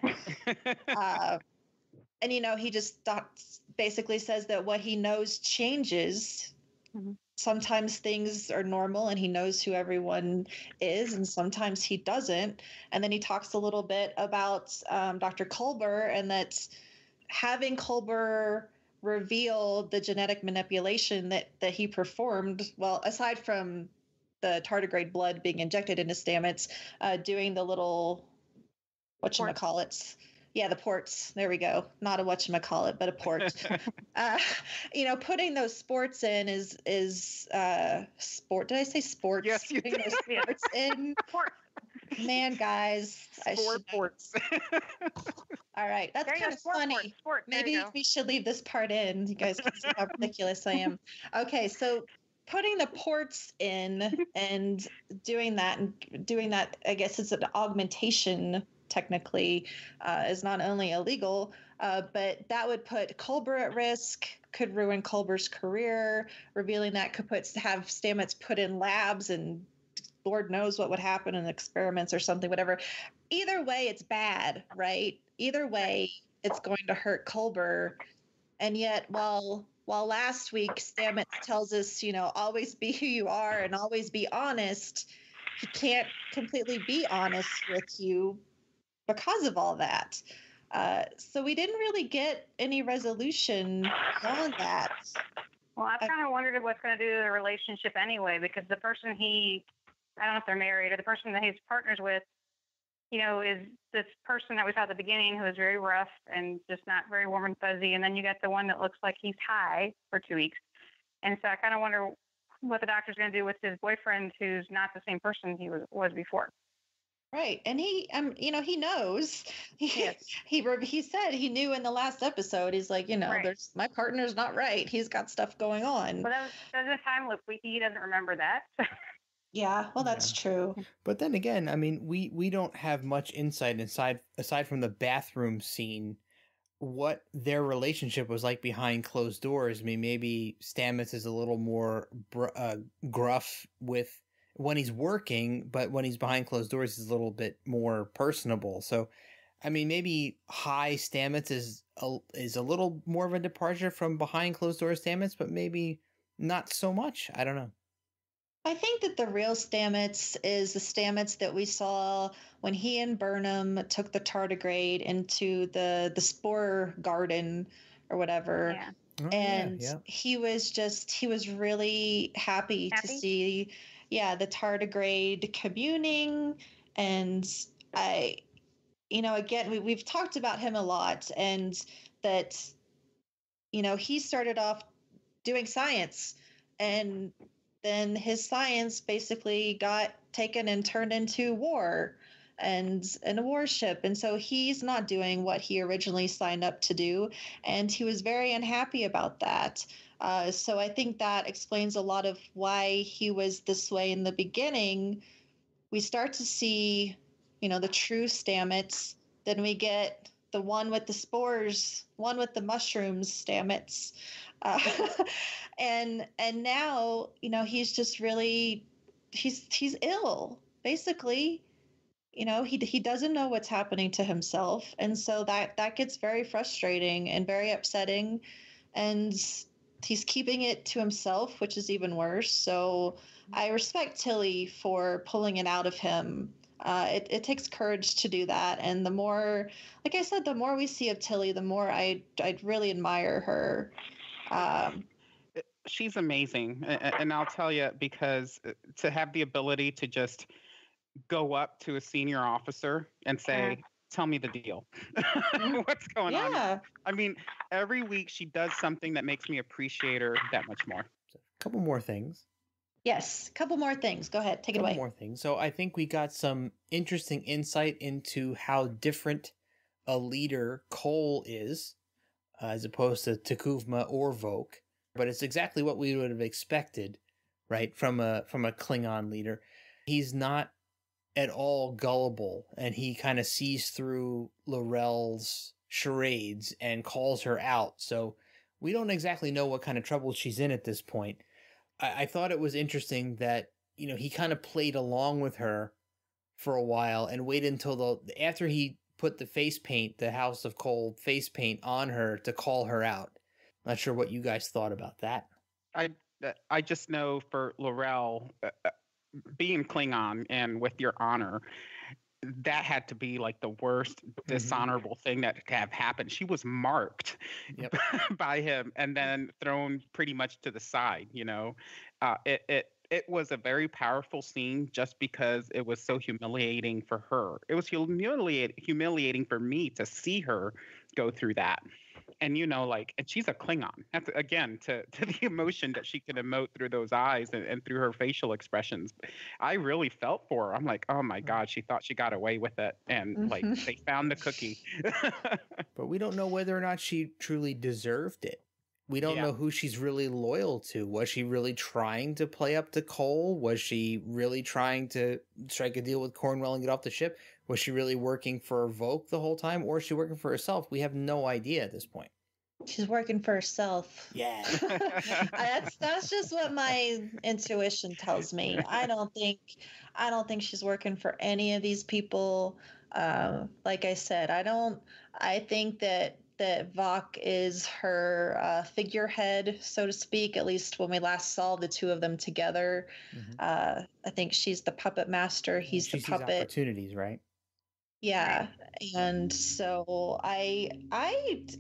[SPEAKER 1] And, he just basically says that what he knows changes. Sometimes things are normal and he knows who everyone is, and sometimes he doesn't. And then he talks a little bit about Dr. Culber, and that having Culber reveal the genetic manipulation that he performed, well, aside from the tardigrade blood being injected into Stamets, doing the little, whatchamacallits. Yeah, the ports. There we go. Not a whatchamacallit, but a port. Putting those sports in is sport. Did I say sports?
[SPEAKER 3] Yes, you did.
[SPEAKER 1] Those sports in. Man, guys.
[SPEAKER 3] Sports.
[SPEAKER 1] All right. That's kind of funny.
[SPEAKER 4] Sport.
[SPEAKER 1] Maybe we should leave this part in. You guys can see how ridiculous I am. Okay, so putting the ports in and doing that, I guess it's an augmentation technically, is not only illegal, but that would put Culber at risk, could ruin Culber's career. Revealing that could have Stamets put in labs, and Lord knows what would happen in experiments or something, whatever. Either way, it's bad, right? Either way, it's going to hurt Culber. And yet, while last week Stamets tells us, always be who you are and always be honest, he can't completely be honest with you because of all that. So we didn't really get any resolution on that.
[SPEAKER 4] Well, I kind of wondered what's going to do to the relationship anyway, because the person I don't know if they're married, or the person that he's partners with, is this person that we saw at the beginning who is very rough and just not very warm and fuzzy. And then you got the one that looks like he's high for 2 weeks. And so I kind of wonder what the doctor's going to do with his boyfriend, who's not the same person he was before.
[SPEAKER 1] Right, and he, he knows.
[SPEAKER 4] Yes.
[SPEAKER 1] He said he knew in the last episode. He's like,
[SPEAKER 4] Right.
[SPEAKER 1] there's my partner's not right. He's got stuff going on.
[SPEAKER 4] But that was a time loop. He doesn't remember that.
[SPEAKER 1] Yeah, well, that's true.
[SPEAKER 2] But then again, I mean, we don't have much insight aside from the bathroom scene, what their relationship was like behind closed doors. I mean, maybe Stamets is a little more gruff with when he's working, but when he's behind closed doors, he's a little bit more personable. So, I mean, maybe high Stamets is a little more of a departure from behind closed doors Stamets, but maybe not so much. I don't know.
[SPEAKER 1] I think that the real Stamets is the Stamets that we saw when he and Burnham took the tardigrade into the spore garden or whatever.
[SPEAKER 4] Yeah.
[SPEAKER 2] Oh,
[SPEAKER 1] And
[SPEAKER 2] yeah.
[SPEAKER 1] he was really happy to see, the tardigrade communing. And again, we've talked about him a lot, and that, he started off doing science, and then his science basically got taken and turned into war and a warship. And so he's not doing what he originally signed up to do. And he was very unhappy about that. So I think that explains a lot of why he was this way in the beginning. We start to see, the true Stamets. Then we get the one with the spores, one with the mushrooms Stamets. And now, he's just really, he's ill, basically. He doesn't know what's happening to himself. And so that gets very frustrating and very upsetting. And he's keeping it to himself, which is even worse. So I respect Tilly for pulling it out of him. It takes courage to do that. And the more, like I said, the more we see of Tilly, the more I'd really admire her.
[SPEAKER 3] She's amazing. And I'll tell you, because to have the ability to just go up to a senior officer and say, tell me the deal. What's going on? I mean, every week she does something that makes me appreciate her that much more.
[SPEAKER 2] A couple more things.
[SPEAKER 1] Yes, a couple more things. Go ahead, take it away.
[SPEAKER 2] Couple more things. So I think we got some interesting insight into how different a leader Cole is, as opposed to Takuvma or Voke. But it's exactly what we would have expected, right, from a Klingon leader. He's not at all gullible, and he kind of sees through L'Rell's charades and calls her out. So we don't exactly know what kind of trouble she's in at this point. I thought it was interesting that, he kind of played along with her for a while and waited until after he put the House of Cold face paint on her to call her out. Not sure what you guys thought about that.
[SPEAKER 3] I just know for L'Rell, being Klingon and with your honor, that had to be like the worst dishonorable thing that could have happened. She was marked by him and then thrown pretty much to the side. It was a very powerful scene just because it was so humiliating for her. It was humiliating for me to see her go through that. And, and she's a Klingon. That's, again, to the emotion that she can emote through those eyes and through her facial expressions. I really felt for her. I'm like, oh, my God, she thought she got away with it. And, they found the cookie.
[SPEAKER 2] But we don't know whether or not she truly deserved it. We don't know who she's really loyal to. Was she really trying to play up to Cole? Was she really trying to strike a deal with Cornwell and get off the ship? Was she really working for Voke the whole time? Or is she working for herself? We have no idea at this point.
[SPEAKER 1] She's working for herself.
[SPEAKER 2] Yeah.
[SPEAKER 1] That's just what my intuition tells me. I don't think she's working for any of these people. Like I said, I think that Vok is her figurehead, so to speak, at least when we last saw the two of them together. I think she's the puppet master. He's the puppet.
[SPEAKER 2] She sees opportunities, right?
[SPEAKER 1] Yeah. And so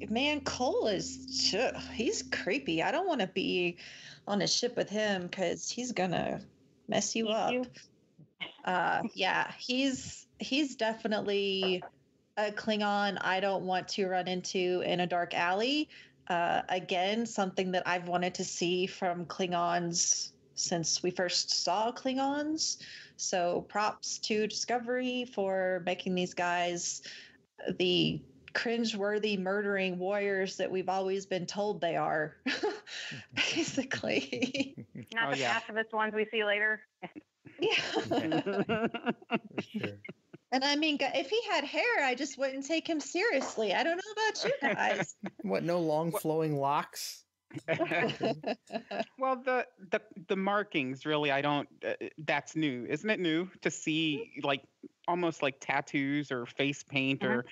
[SPEAKER 1] man, Cole he's creepy. I don't want to be on a ship with him because he's gonna mess you up. He's definitely a Klingon I don't want to run into in a dark alley. Again, something that I've wanted to see from Klingons since we first saw Klingons. So props to Discovery for making these guys the cringeworthy murdering warriors that we've always been told they are, basically.
[SPEAKER 4] Not the pacifist ones we see later.
[SPEAKER 1] Yeah.
[SPEAKER 2] For sure.
[SPEAKER 1] And I mean, if he had hair, I just wouldn't take him seriously. I don't know about you guys.
[SPEAKER 2] What, no long flowing locks?
[SPEAKER 3] Well, the markings really, I don't. That's new, isn't it? New to see like almost like tattoos or face paint or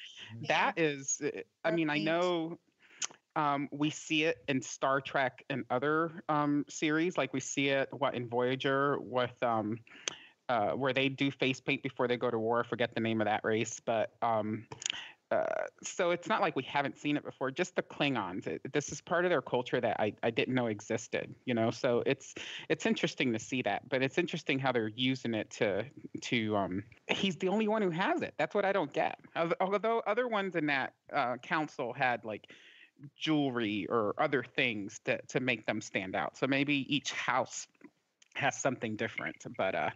[SPEAKER 3] that is. I mean, I know we see it in Star Trek and other series, like we see it in Voyager with where they do face paint before they go to war. I forget the name of that race, but so it's not like we haven't seen it before. Just the Klingons. This is part of their culture that I didn't know existed. You know, so it's interesting to see that. But it's interesting how they're using it to. He's the only one who has it. That's what I don't get. Although other ones in that council had like jewelry or other things to make them stand out. So maybe each house has something different. But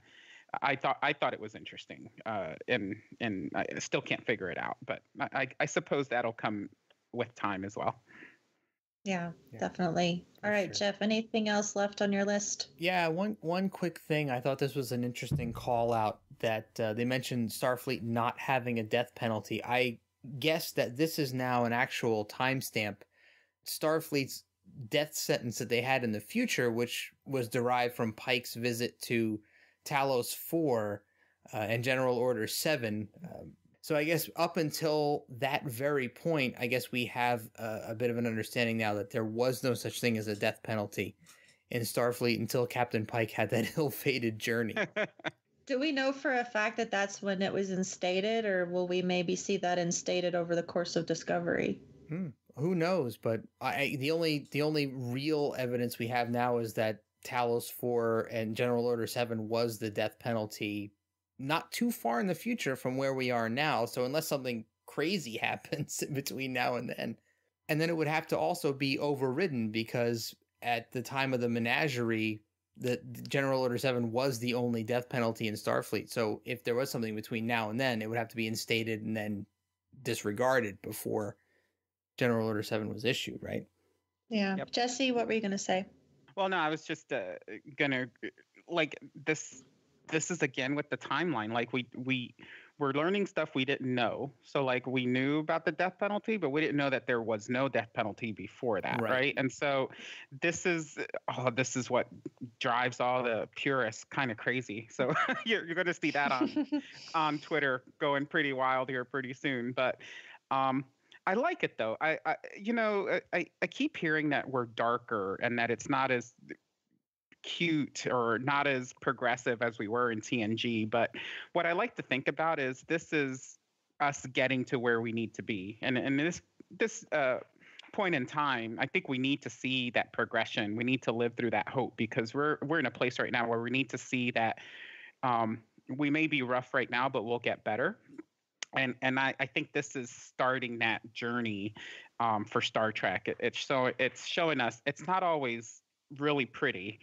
[SPEAKER 3] I thought it was interesting, and I still can't figure it out. But I suppose that'll come with time as well.
[SPEAKER 1] Yeah, definitely. All right,
[SPEAKER 2] sure.
[SPEAKER 1] Jeff, anything else left on your list?
[SPEAKER 2] Yeah, one quick thing. I thought this was an interesting call out that they mentioned Starfleet not having a death penalty. I guess that this is now an actual timestamp. Starfleet's death sentence that they had in the future, which was derived from Pike's visit to Talos 4 and General Order 7. So I guess up until that very point, I guess we have a bit of an understanding now that there was no such thing as a death penalty in Starfleet until Captain Pike had that ill-fated journey.
[SPEAKER 1] Do we know for a fact that that's when it was instated, or will we maybe see that instated over the course of Discovery?
[SPEAKER 2] Who knows? But the only real evidence we have now is that Talos 4 and General Order 7 was the death penalty not too far in the future from where we are now. So unless something crazy happens between now and then it would have to also be overridden, because at the time of the menagerie, the General Order 7 was the only death penalty in Starfleet. So if there was something between now and then, it would have to be instated and then disregarded before General Order 7 was issued, right?
[SPEAKER 1] Yeah.
[SPEAKER 3] Yep.
[SPEAKER 1] Jesse, what were you going to say?
[SPEAKER 3] Well, no, I was just gonna like this. This is again with the timeline. Like we're learning stuff we didn't know. So like we knew about the death penalty, but we didn't know that there was no death penalty before that, right? And so this is what drives all the purists kind of crazy. So you're going to see that on Twitter going pretty wild here pretty soon. But I like it though. I keep hearing that we're darker and that it's not as cute or not as progressive as we were in TNG. But what I like to think about is this is us getting to where we need to be. And this point in time, I think we need to see that progression. We need to live through that hope, because we're in a place right now where we need to see that we may be rough right now, but we'll get better. And I think this is starting that journey for Star Trek. It's showing us it's not always really pretty.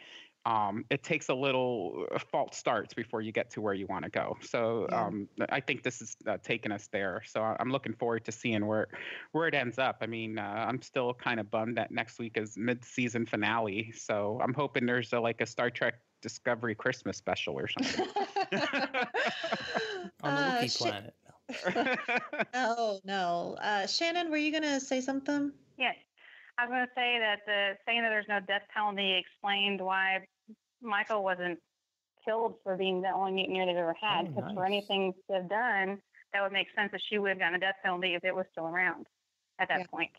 [SPEAKER 3] It takes a little false starts before you get to where you want to go. So I think this is taking us there. So I'm looking forward to seeing where it ends up. I mean, I'm still kind of bummed that next week is mid-season finale. So I'm hoping there's a Star Trek Discovery Christmas special or something.
[SPEAKER 2] On the Wookiee planet.
[SPEAKER 1] No. Shannon, were you going to say something?
[SPEAKER 4] Yes. I was going to say that saying that there's no death penalty explained why Michael wasn't killed for being the only mutineer they've ever had. Because for anything they've done, that would make sense that she would have gotten a death penalty if it was still around at that point.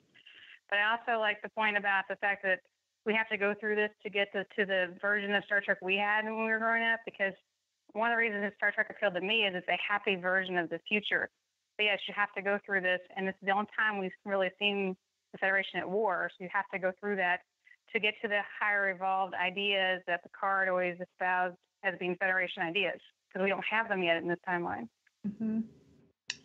[SPEAKER 4] But I also like the point about the fact that we have to go through this to get to the version of Star Trek we had when we were growing up, because one of the reasons that Star Trek appealed to me is it's a happy version of the future. But yes, you have to go through this, and this is the only time we've really seen the Federation at war. So you have to go through that to get to the higher evolved ideas that Picard always espoused as being Federation ideas, because we don't have them yet in this timeline.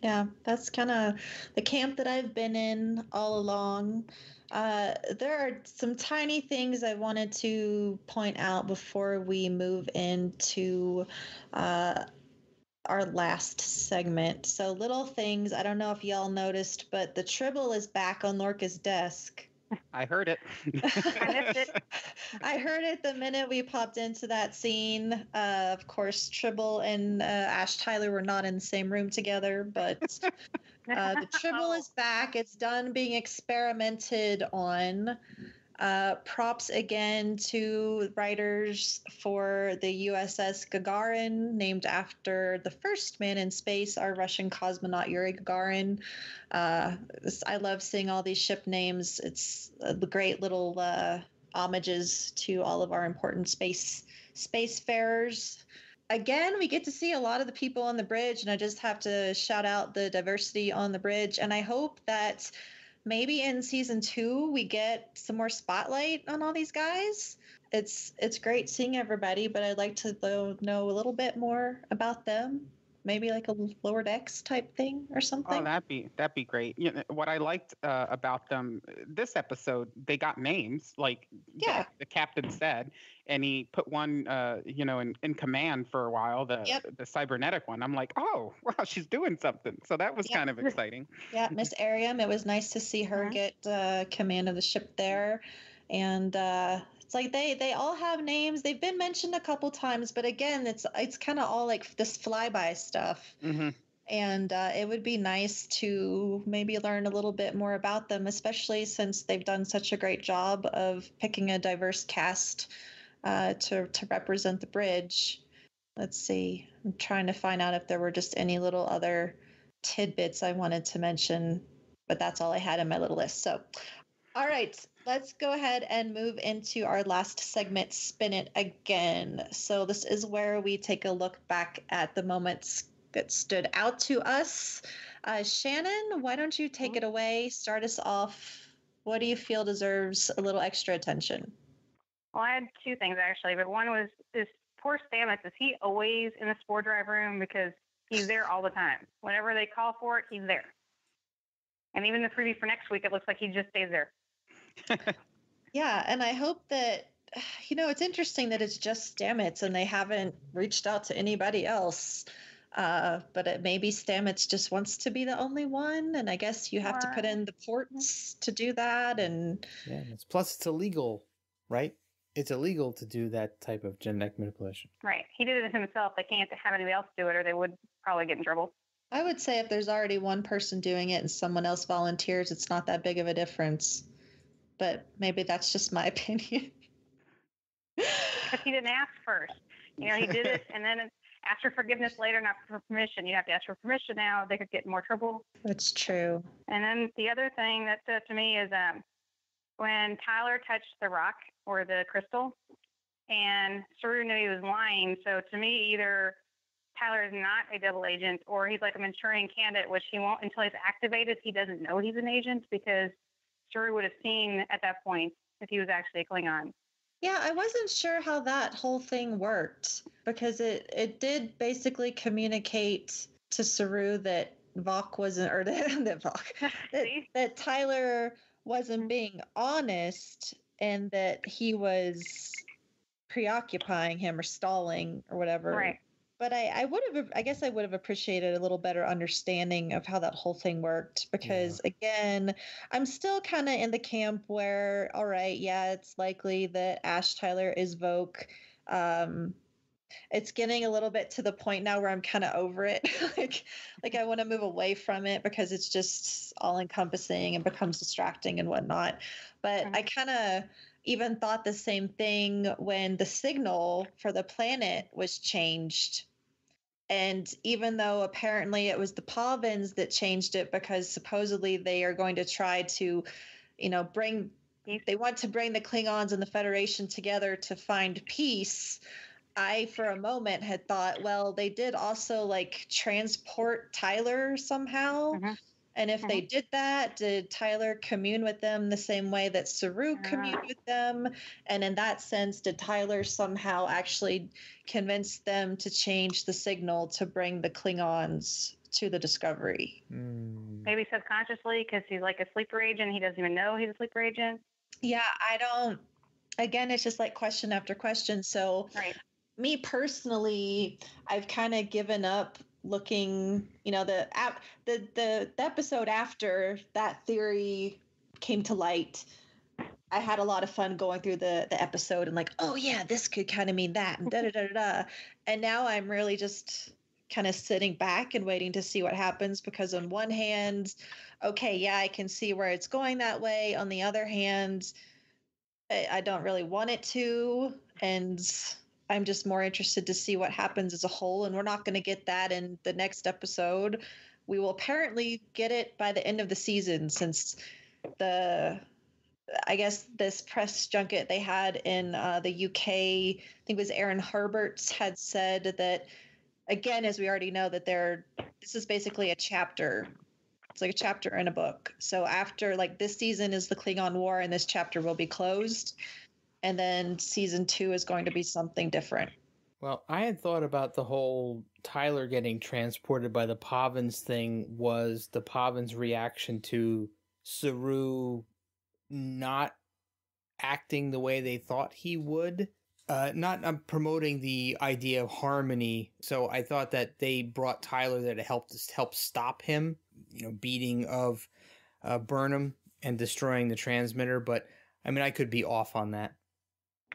[SPEAKER 1] Yeah, that's kind of the camp that I've been in all along. There are some tiny things I wanted to point out before we move into uh, our last segment. So, little things. I don't know if y'all noticed, but the Tribble is back on Lorca's desk.
[SPEAKER 3] I heard it.
[SPEAKER 4] I missed it.
[SPEAKER 1] I heard it the minute we popped into that scene. Of course, Tribble and Ash Tyler were not in the same room together, but the Tribble is back. It's done being experimented on. Props again to writers for the USS Gagarin, named after the first man in space, our Russian cosmonaut Yuri Gagarin. I love seeing all these ship names. It's great little homages to all of our important spacefarers. Again, we get to see a lot of the people on the bridge, and I just have to shout out the diversity on the bridge. And I hope that maybe in season 2 we get some more spotlight on all these guys. It's great seeing everybody, but I'd like to know a little bit more about them. Maybe like a lower decks type thing or something.
[SPEAKER 3] Oh, that'd be great. You know, what I liked about them this episode, they got names, like the captain said, and he put one, in command for a while, the cybernetic one. I'm like, oh, wow, she's doing something. So that was kind of exciting.
[SPEAKER 1] Yeah, Miss Ariam. It was nice to see her get command of the ship there, and it's like they all have names. They've been mentioned a couple times, but again, it's kind of all like this flyby stuff.
[SPEAKER 3] Mm-hmm.
[SPEAKER 1] And it would be nice to maybe learn a little bit more about them, especially since they've done such a great job of picking a diverse cast to represent the bridge. Let's see. I'm trying to find out if there were just any little other tidbits I wanted to mention, but that's all I had in my little list. So, all right, let's go ahead and move into our last segment, Spin It Again. So this is where we take a look back at the moments that stood out to us. Shannon, why don't you take it away? Start us off. What do you feel deserves a little extra attention?
[SPEAKER 4] Well, I had 2 things actually, but one was this poor Stamets. Is he always in the spore drive room? Because he's there all the time. Whenever they call for it, he's there. And even the preview for next week, it looks like he just stays there.
[SPEAKER 1] Yeah, and I hope that, it's interesting that it's just Stamets and they haven't reached out to anybody else. But maybe Stamets just wants to be the only one, and I guess you have to put in the ports to do that. And
[SPEAKER 2] yeah, plus it's illegal, right? It's illegal to do that type of genetic manipulation.
[SPEAKER 4] Right. He did it himself. They can't have anybody else do it, or they would probably get in trouble.
[SPEAKER 1] I would say if there's already one person doing it and someone else volunteers, it's not that big of a difference. But maybe that's just my opinion.
[SPEAKER 4] Because he didn't ask first. He did it and then asked for forgiveness later, not for permission. You have to ask for permission now. They could get in more trouble.
[SPEAKER 1] That's true.
[SPEAKER 4] And then the other thing that stood to me is when Tyler touched the rock or the crystal, and Saru knew he was lying. So to me, either Tyler is not a double agent, or he's like a Manchurian candidate, which he won't until he's activated. He doesn't know he's an agent because Saru would have seen at that point if he was actually a Klingon.
[SPEAKER 1] Yeah, I wasn't sure how that whole thing worked because it did basically communicate to Saru that Vok wasn't, or that Vok, that Tyler wasn't being honest and that he was preoccupying him or stalling or whatever.
[SPEAKER 4] Right.
[SPEAKER 1] But I guess I would have appreciated a little better understanding of how that whole thing worked because, again, I'm still kind of in the camp where, all right, yeah, it's likely that Ash Tyler is Vogue. It's getting a little bit to the point now where I'm kind of over it. like I want to move away from it because it's just all encompassing and becomes distracting and whatnot. But I kind of even thought the same thing when the signal for the planet was changed. And even though apparently it was the Pavins that changed it because supposedly they are going to try to, they want to bring the Klingons and the Federation together to find peace. I, for a moment, had thought, well, they did also transport Tyler somehow. Mm-hmm. And if they did that, did Tyler commune with them the same way that Saru communed with them? And in that sense, did Tyler somehow actually convince them to change the signal to bring the Klingons to the Discovery.
[SPEAKER 4] Maybe subconsciously, because he's like a sleeper agent. He doesn't even know he's a sleeper agent.
[SPEAKER 1] Yeah, I don't. Again, it's just like question after question. So, me personally, I've kind of given up looking. The episode after that theory came to light. I had a lot of fun going through the episode and like, oh yeah, this could kind of mean that, and da da da da. And now I'm really just kind of sitting back and waiting to see what happens, because on one hand, okay, yeah, I can see where it's going that way. On the other hand, I don't really want it to, and I'm just more interested to see what happens as a whole. And we're not going to get that in the next episode. We will apparently get it by the end of the season, since I guess this press junket they had in the UK, I think it was Aaron Herberts, had said that, again, as we already know, that this is basically a chapter. It's like a chapter in a book. So after, like, this season is the Klingon War, and this chapter will be closed. And then season 2 is going to be something different.
[SPEAKER 2] Well, I had thought about the whole Tyler getting transported by the Pavins thing was the Pavins' reaction to Saru not acting the way they thought he would. Not promoting the idea of harmony. So I thought that they brought Tyler there to help stop him, beating of Burnham and destroying the transmitter. But I mean, I could be off on that.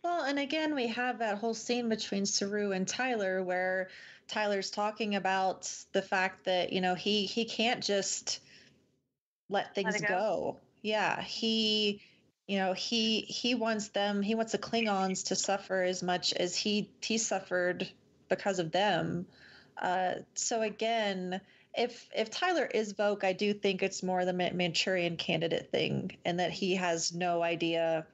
[SPEAKER 1] Well, and again, we have that whole scene between Saru and Tyler where Tyler's talking about the fact that, he can't just let things go. Yeah, he wants the Klingons to suffer as much as he suffered because of them. So again, if Tyler is Vogue, I do think it's more the Manchurian Candidate thing, and that he has no idea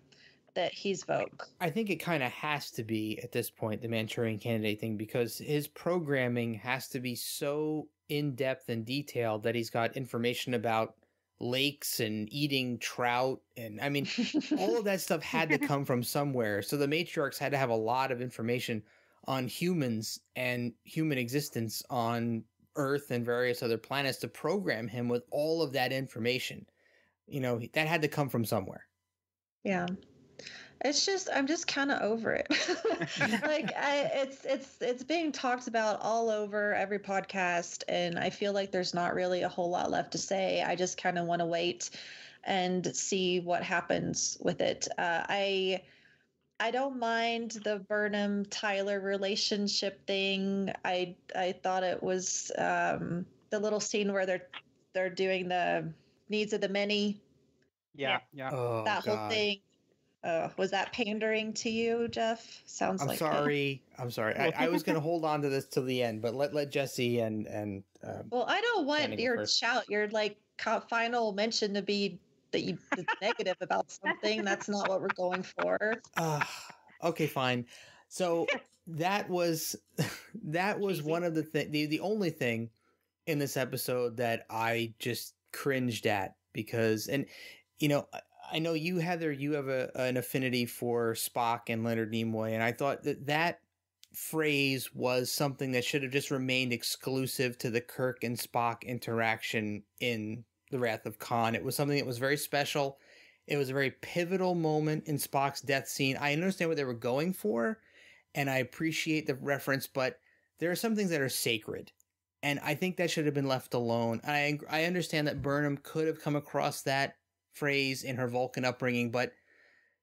[SPEAKER 1] that he's Vogue.
[SPEAKER 2] I think it kind of has to be at this point, the Manchurian Candidate thing, because his programming has to be so in-depth and detailed that he's got information about lakes and eating trout. And I mean, all of that stuff had to come from somewhere. So the matriarchs had to have a lot of information on humans and human existence on Earth and various other planets to program him with all of that information. That had to come from somewhere.
[SPEAKER 1] Yeah. I'm just kind of over it. Like it's being talked about all over every podcast, and I feel like there's not really a whole lot left to say. I just kind of want to wait and see what happens with it. I don't mind the Burnham Tyler relationship thing. I thought it was the little scene where they're doing the needs of the many.
[SPEAKER 3] Yeah.
[SPEAKER 2] Oh,
[SPEAKER 1] that
[SPEAKER 2] God.
[SPEAKER 1] whole thing. Was that pandering to you, Jeff? Sounds like it.
[SPEAKER 2] I'm sorry. I was going to hold on to this till the end, but let Jesse and
[SPEAKER 1] well, I don't want
[SPEAKER 2] Shannon
[SPEAKER 1] your
[SPEAKER 2] first.
[SPEAKER 1] your like final mention to be that you negative about something. That's not what we're going for.
[SPEAKER 2] Okay, fine. So that was one of the only thing in this episode that I just cringed at, because, and I know you, Heather, you have an affinity for Spock and Leonard Nimoy, and I thought that phrase was something that should have just remained exclusive to the Kirk and Spock interaction in The Wrath of Khan. It was something that was very special. It was a very pivotal moment in Spock's death scene. I understand what they were going for, and I appreciate the reference, but there are some things that are sacred, and I think that should have been left alone. I understand that Burnham could have come across that phrase in her Vulcan upbringing, but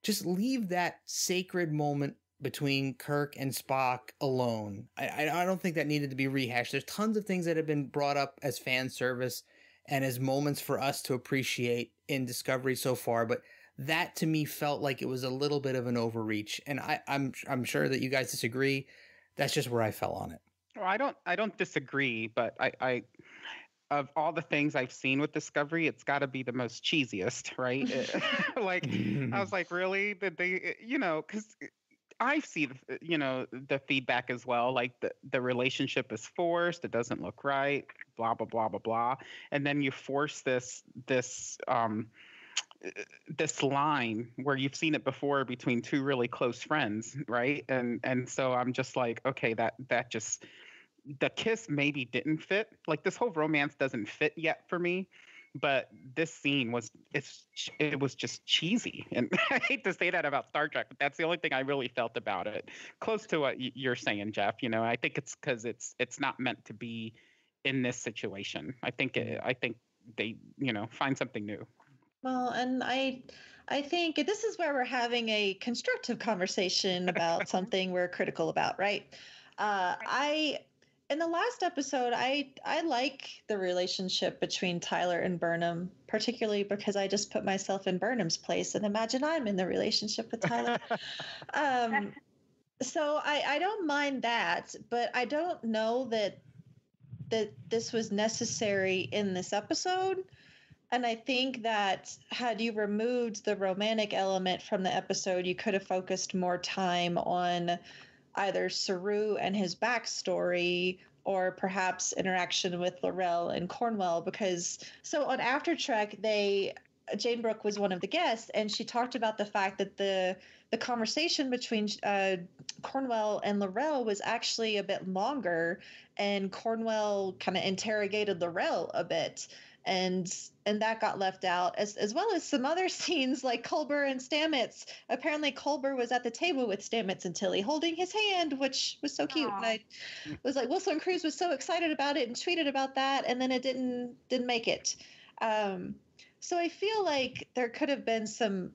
[SPEAKER 2] just leave that sacred moment between Kirk and Spock alone. I don't think that needed to be rehashed. There's tons of things that have been brought up as fan service and as moments for us to appreciate in Discovery so far, but that to me felt like it was a little bit of an overreach, and I'm sure that you guys disagree. That's just where I fell on it.
[SPEAKER 3] Well, I don't disagree, but I of all the things I've seen with Discovery, it's got to be the most cheesiest, right? Like, I was like, really? Did they, because I see, the feedback as well. Like the relationship is forced. It doesn't look right. Blah, blah, blah, blah, blah. And then you force this line where you've seen it before between two really close friends, right? And so I'm just like, okay, that just the kiss maybe didn't fit. Like this whole romance doesn't fit yet for me. But this scene it was just cheesy, and I hate to say that about Star Trek, but that's the only thing I really felt about it. Close to what you're saying, Jeff. I think it's because it's not meant to be in this situation. I think they find something new.
[SPEAKER 1] Well, and I think this is where we're having a constructive conversation about something we're critical about, right? In the last episode, I like the relationship between Tyler and Burnham, particularly because I just put myself in Burnham's place and imagine I'm in the relationship with Tyler. So I don't mind that, but I don't know that this was necessary in this episode. And I think that had you removed the romantic element from the episode, you could have focused more time on either Saru and his backstory or perhaps interaction with Laurel and Cornwell. Because so on After Trek, Jane Brooke was one of the guests, and she talked about the fact that the conversation between Cornwell and Laurel was actually a bit longer, and Cornwell kind of interrogated Laurel a bit. And that got left out, as well as some other scenes like Culber and Stamets. Apparently, Culber was at the table with Stamets and Tilly holding his hand, which was so cute.
[SPEAKER 4] Aww.
[SPEAKER 1] And I was like, Wilson Cruz was so excited about it and tweeted about that, and then it didn't make it. So I feel like there could have been some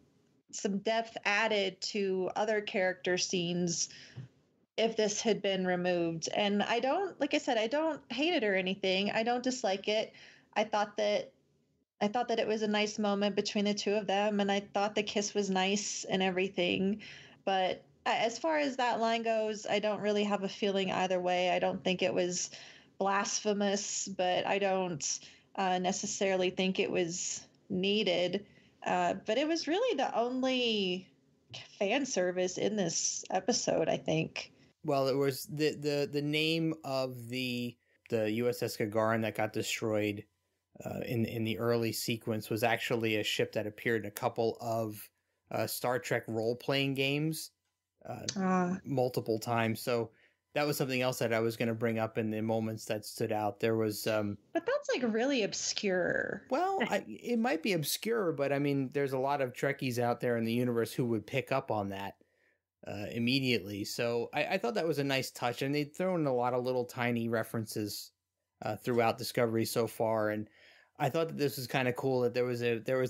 [SPEAKER 1] depth added to other character scenes if this had been removed. And I don't, like I said, I don't hate it or anything. I don't dislike it. I thought that it was a nice moment between the two of them, and I thought the kiss was nice and everything. But as far as that line goes, I don't really have a feeling either way. I don't think it was blasphemous, but I don't necessarily think it was needed. But it was really the only fan service in this episode, I think.
[SPEAKER 2] Well, it was the name of the USS Gagarin that got destroyed in the early sequence was actually a ship that appeared in a couple of Star Trek role-playing games multiple times. So that was something else that I was going to bring up in the moments that stood out. There was...
[SPEAKER 1] but that's like really obscure.
[SPEAKER 2] Well, it might be obscure, but I mean, there's a lot of Trekkies out there in the universe who would pick up on that immediately. So I thought that was a nice touch, and they'd thrown a lot of little tiny references throughout Discovery so far, and I thought that this was kind of cool that there was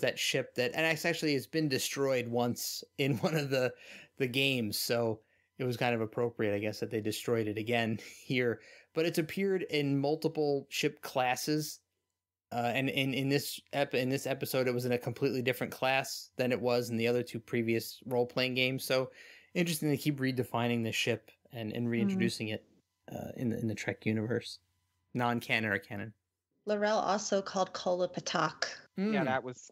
[SPEAKER 2] that ship that, and actually it's been destroyed once in one of the games, so it was kind of appropriate, I guess, that they destroyed it again here. But it's appeared in multiple ship classes, and in this episode, it was in a completely different class than it was in the other two previous role playing games. So interesting to keep redefining the ship and reintroducing it in the Trek universe, non-canon or canon.
[SPEAKER 1] Laurel also called Kola Patak.
[SPEAKER 3] Yeah, that was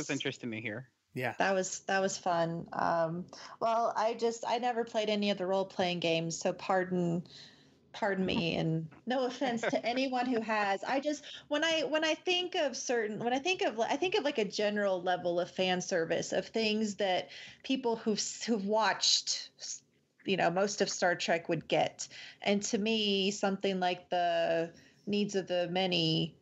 [SPEAKER 3] interesting to hear.
[SPEAKER 2] Yeah,
[SPEAKER 1] that was fun. Well, I never played any of the role playing games, so pardon me, and no offense to anyone who has. I just when I think of like a general level of fan service of things that people who've watched, most of Star Trek would get, and to me, something like the needs of the many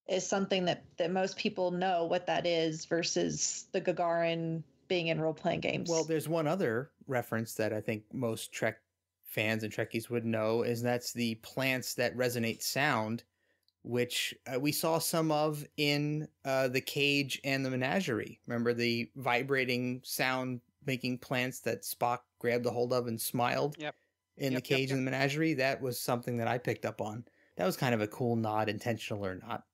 [SPEAKER 1] is something that most people know what that is versus the Gagarin being in role-playing games.
[SPEAKER 2] Well, there's one other reference that I think most Trek fans and Trekkies would know, is that's the plants that resonate sound, which we saw some of in the cage and the menagerie. Remember the vibrating sound-making plants that Spock grabbed a hold of and smiled in the cage and the menagerie? That was something that I picked up on. That was kind of a cool nod, intentional or not.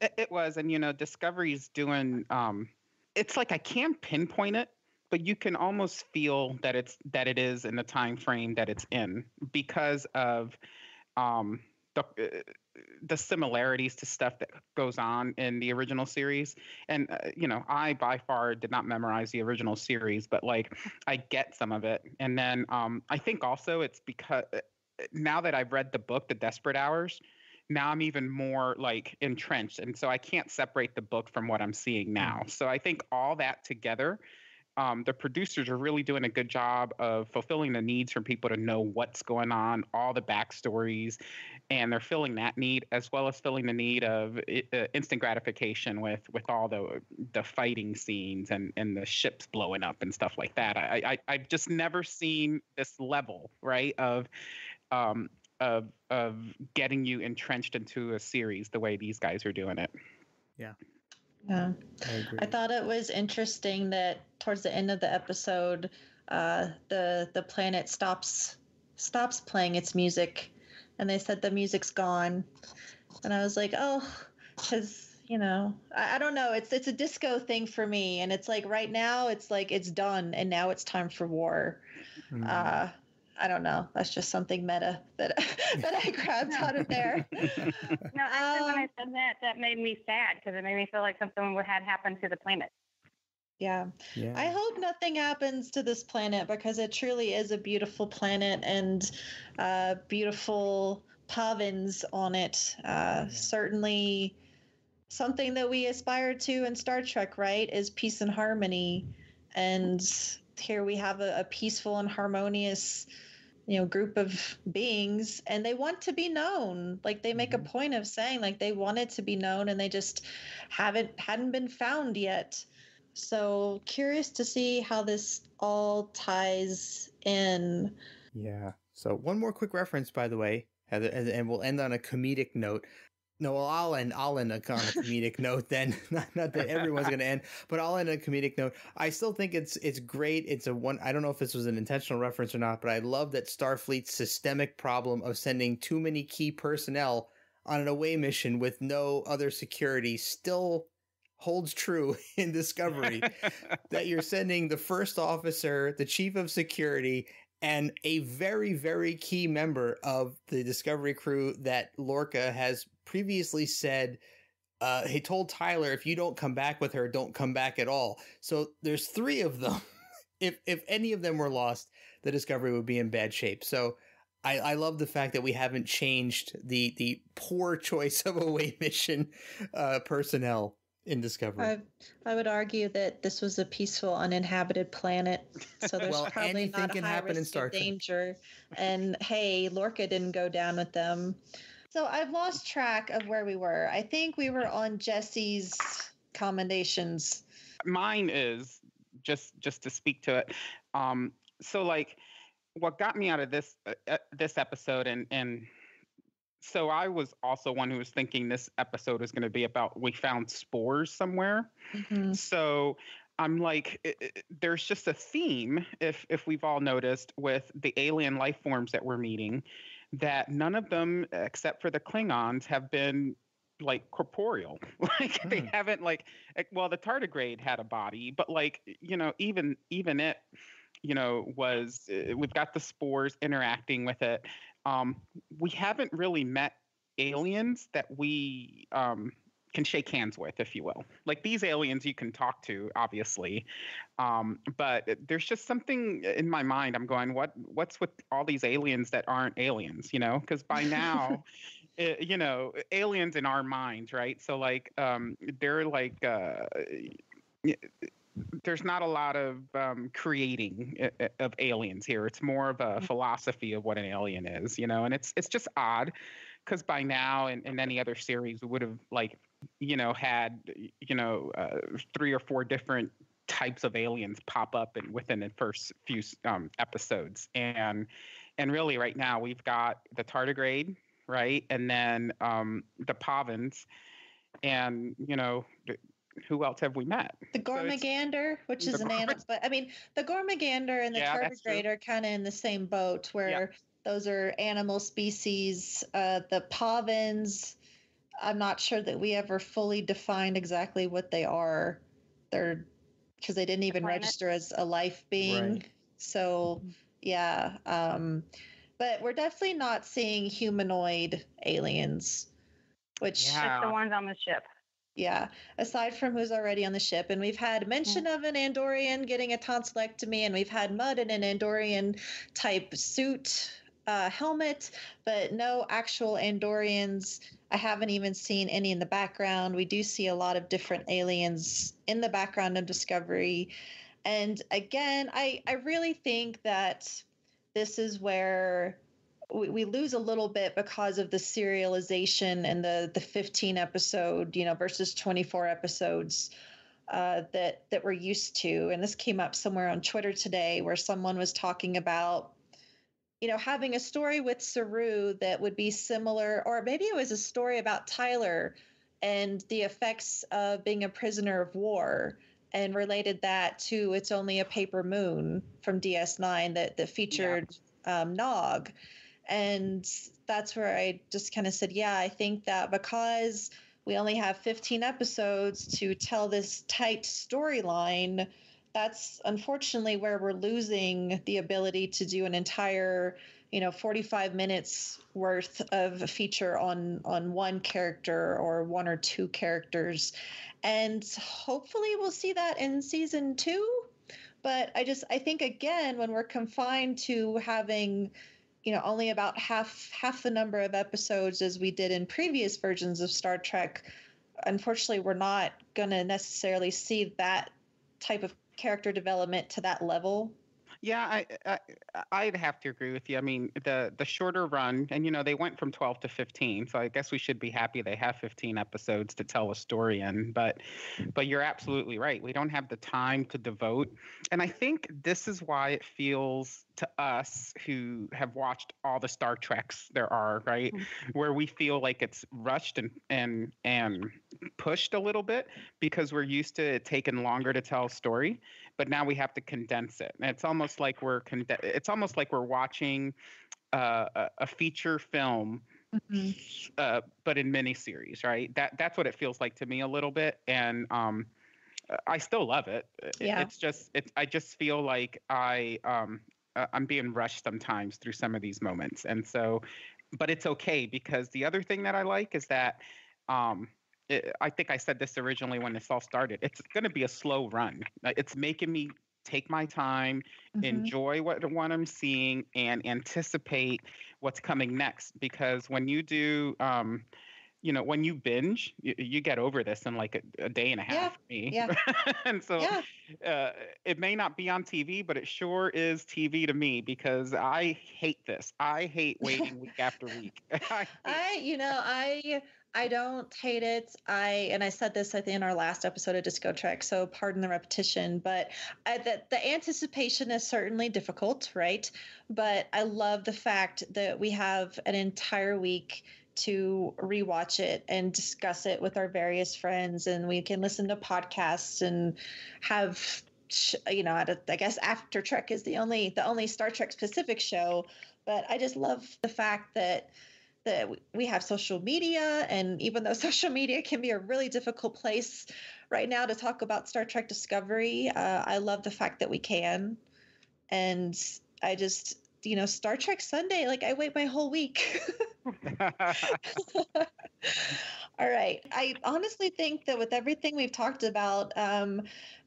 [SPEAKER 3] It was, and Discovery's doing. It's like I can't pinpoint it, but you can almost feel that it is in the time frame that it's in because of the similarities to stuff that goes on in the original series. And I by far did not memorize the original series, but like I get some of it. And then I think also it's because now that I've read the book, The Desperate Hours, now I'm even more like entrenched. And so I can't separate the book from what I'm seeing now. So I think all that together the producers are really doing a good job of fulfilling the needs for people to know what's going on, all the backstories, and they're filling that need as well as filling the need of instant gratification with all the fighting scenes and the ships blowing up and stuff like that. I've just never seen this level, right, of getting you entrenched into a series the way these guys are doing it.
[SPEAKER 2] Yeah.
[SPEAKER 1] Yeah,
[SPEAKER 2] I agree.
[SPEAKER 1] I thought it was interesting that towards the end of the episode, the planet stops playing its music, and they said the music's gone, and I was like, oh, because I don't know, it's a disco thing for me, and it's like right now it's like it's done, and now it's time for war. I don't know. That's just something meta that I grabbed out of there.
[SPEAKER 4] No, actually, when I said that made me sad because it made me feel like something had happened to the planet.
[SPEAKER 1] Yeah. I hope nothing happens to this planet because it truly is a beautiful planet and beautiful pavins on it. Certainly something that we aspire to in Star Trek, right, is peace and harmony. And here we have a peaceful and harmonious group of beings, and they want to be known. Like they make a point of saying like they wanted to be known and they just hadn't been found yet. So curious to see how this all ties in.
[SPEAKER 2] Yeah. So one more quick reference, by the way, Heather, and we'll end on a comedic note. No, well, I'll end on a comedic note then. Not that everyone's going to end, but I'll end on a comedic note. I still think it's great. It's I don't know if this was an intentional reference or not, but I love that Starfleet's systemic problem of sending too many key personnel on an away mission with no other security still holds true in Discovery. That you're sending the first officer, the chief of security, and a very, very key member of the Discovery crew that Lorca has previously said, he told Tyler, if you don't come back with her, don't come back at all. So there's 3 of them. If any of them were lost, the Discovery would be in bad shape. So I love the fact that we haven't changed the poor choice of away mission personnel in Discovery.
[SPEAKER 1] I would argue that this was a peaceful, uninhabited planet, so there's probably not a high risk of danger. And hey, Lorca didn't go down with them. So I've lost track of where we were. I think we were on Jesse's commendations.
[SPEAKER 3] Mine is just to speak to it. So like, what got me out of this episode, and so I was also one who was thinking this episode was going to be about we found spores somewhere. So I'm like, there's just a theme, if we've all noticed, with the alien life forms that we're meeting, that none of them, except for the Klingons, have been like corporeal. Like they haven't well, the tardigrade had a body, but like, even it, was, we've got the spores interacting with it. We haven't really met aliens that we can shake hands with, if you will. Like these aliens you can talk to, obviously. But there's just something in my mind. I'm going, what's with all these aliens that aren't aliens, Because by now, aliens in our minds, right? So like they're like... there's not a lot of creating of aliens here. It's more of a philosophy of what an alien is, and it's just odd because by now in any other series we would have had 3 or 4 different types of aliens pop up within the first few episodes, and really right now we've got the tardigrade, right, and then the pavins, and who else have we met?
[SPEAKER 1] The Gormagander, which is an animal, but I mean, the Gormagander and the tardigrade are kind of in the same boat, where those are animal species. The pavins, I'm not sure that we ever fully defined exactly what they are. They're because they didn't even register as a life being. Right. So, yeah. But we're definitely not seeing humanoid aliens, which
[SPEAKER 4] just the ones on the ship.
[SPEAKER 1] Yeah, aside from who's already on the ship. And we've had mention of an Andorian getting a tonsillectomy, and we've had Mudd in an Andorian type suit, helmet, but no actual Andorians. I haven't even seen any in the background. We do see a lot of different aliens in the background of Discovery. And again, I really think that this is where we lose a little bit because of the serialization and the 15 episode, versus 24 episodes that we're used to. And this came up somewhere on Twitter today where someone was talking about, having a story with Saru that would be similar, or maybe it was a story about Tyler and the effects of being a prisoner of war, and related that to It's Only a Paper Moon from DS9 that featured Nog. And that's where I just kind of said, yeah, I think that because we only have 15 episodes to tell this tight storyline, that's unfortunately where we're losing the ability to do an entire 45 minutes worth of a feature on one character or one or two characters. And hopefully we'll see that in season 2. But I think, again, when we're confined to having only about half the number of episodes as we did in previous versions of Star Trek, unfortunately we're not going to necessarily see that type of character development to that level.
[SPEAKER 3] Yeah, I'd have to agree with you. I mean, the shorter run, and they went from 12 to 15, so I guess we should be happy they have 15 episodes to tell a story in. But you're absolutely right. We don't have the time to devote, and I think this is why it feels to us who have watched all the Star Treks there are, right, where we feel like it's rushed and pushed a little bit because we're used to it taking longer to tell a story. But now we have to condense it. And it's almost like we're watching a feature film, but in miniseries, right? That's what it feels like to me a little bit. And I still love it.
[SPEAKER 1] Yeah.
[SPEAKER 3] I just feel like I'm being rushed sometimes through some of these moments. And so, but it's okay, because the other thing that I like is that I think I said this originally when this all started. It's going to be a slow run. It's making me take my time, enjoy what I'm seeing, and anticipate what's coming next. Because when you do, when you binge, you get over this in like a day and a half.
[SPEAKER 1] Yeah.
[SPEAKER 3] And so it may not be on TV, but it sure is TV to me, because I hate this. I hate waiting week after week.
[SPEAKER 1] I don't hate it. I said this, I think, in our last episode of DiscoTrek, so pardon the repetition, but the anticipation is certainly difficult, right? But I love the fact that we have an entire week to rewatch it and discuss it with our various friends, and we can listen to podcasts and have, I guess After Trek is the only Star Trek specific show, but I just love the fact that we have social media, and even though social media can be a really difficult place right now to talk about Star Trek Discovery, I love the fact that we can. And I just, Star Trek Sunday, like I wait my whole week. All right. I honestly think that with everything we've talked about,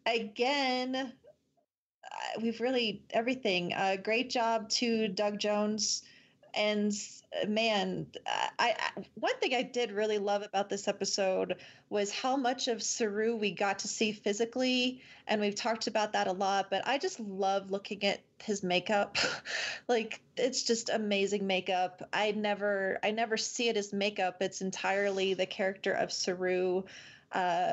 [SPEAKER 1] again, we've really everything. Great job to Doug Jones. And man, one thing I did really love about this episode was how much of Saru we got to see physically, and we've talked about that a lot, but I just love looking at his makeup. Like, it's just amazing makeup. I never see it as makeup. It's entirely the character of Saru.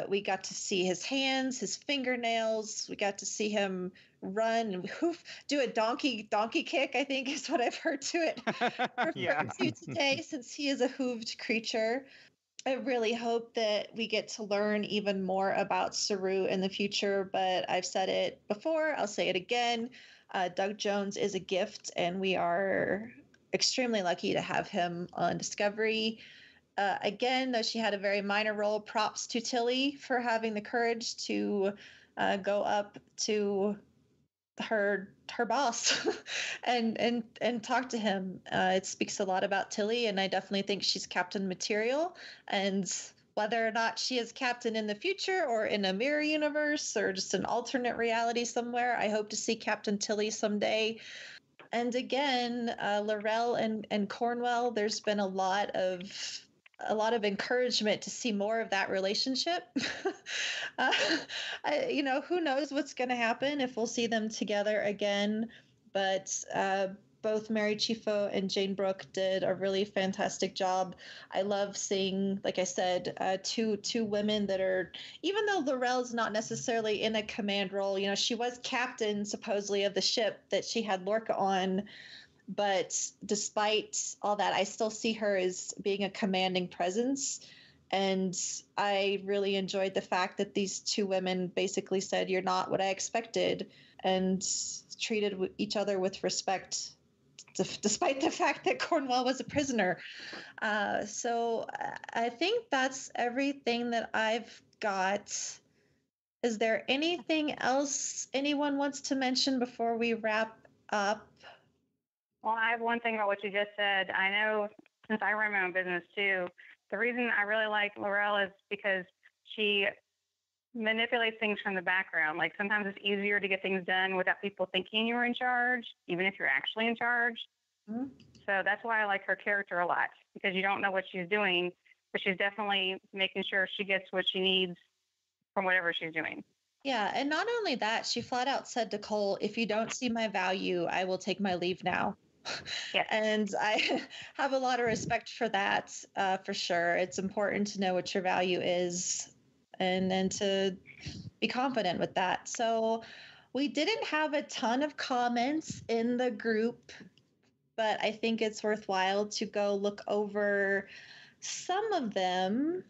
[SPEAKER 1] We got to see his hands, his fingernails. We got to see him run and do a donkey kick, I think is what I've heard to it referred to today, since he is a hooved creature. I really hope that we get to learn even more about Saru in the future, but I've said it before, I'll say it again. Doug Jones is a gift, and we are extremely lucky to have him on Discovery. Again, though she had a very minor role, props to Tilly for having the courage to go up to her boss and talk to him. It speaks a lot about Tilly, and I definitely think she's captain material. And whether or not she is captain in the future or in a mirror universe or just an alternate reality somewhere, I hope to see Captain Tilly someday. And again, Laurel and Cornwell, there's been a lot of a lot of encouragement to see more of that relationship. uh, who knows what's going to happen if we'll see them together again. But both Mary Chieffo and Jane Brooke did a really fantastic job. I love seeing, like I said, two women that are, even though Laurel's not necessarily in a command role, she was captain supposedly of the ship that she had Lorca on. But despite all that, I still see her as being a commanding presence. And I really enjoyed the fact that these two women basically said, "You're not what I expected," and treated each other with respect, despite the fact that Cornwell was a prisoner. So I think that's everything that I've got. Is there anything else anyone wants to mention before we wrap up?
[SPEAKER 4] Well, I have one thing about what you just said. I know, since I run my own business too, the reason I really like Laurel is because she manipulates things from the background. Like sometimes it's easier to get things done without people thinking you're in charge, even if you're actually in charge. Mm-hmm. So that's why I like her character a lot, because you don't know what she's doing, but she's definitely making sure she gets what she needs from whatever she's doing.
[SPEAKER 1] Yeah, and not only that, she flat out said to Cole, "If you don't see my value, I will take my leave now." Yeah. And I have a lot of respect for that, for sure. It's important to know what your value is and to be confident with that. So we didn't have a ton of comments in the group, but I think it's worthwhile to go look over some of them.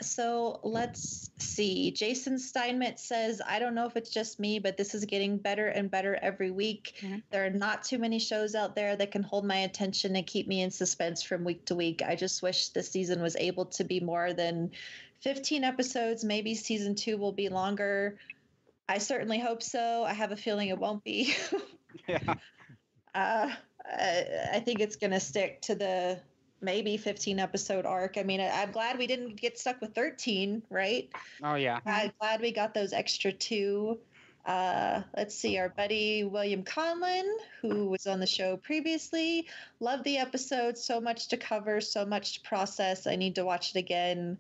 [SPEAKER 1] So let's see. Jason Steinmetz says, "I don't know if it's just me, but this is getting better and better every week. Mm-hmm. There are not too many shows out there that can hold my attention and keep me in suspense from week to week. I just wish this season was able to be more than 15 episodes. Maybe season 2 will be longer. I certainly hope so. I have a feeling it won't be." Yeah. I think it's going to stick to the maybe 15 episode arc. I mean, I'm glad we didn't get stuck with 13, right?
[SPEAKER 3] Oh, yeah.
[SPEAKER 1] I'm glad we got those extra 2. Let's see, our buddy William Conlon, who was on the show previously, loved the episode. So much to cover, so much to process. I need to watch it again.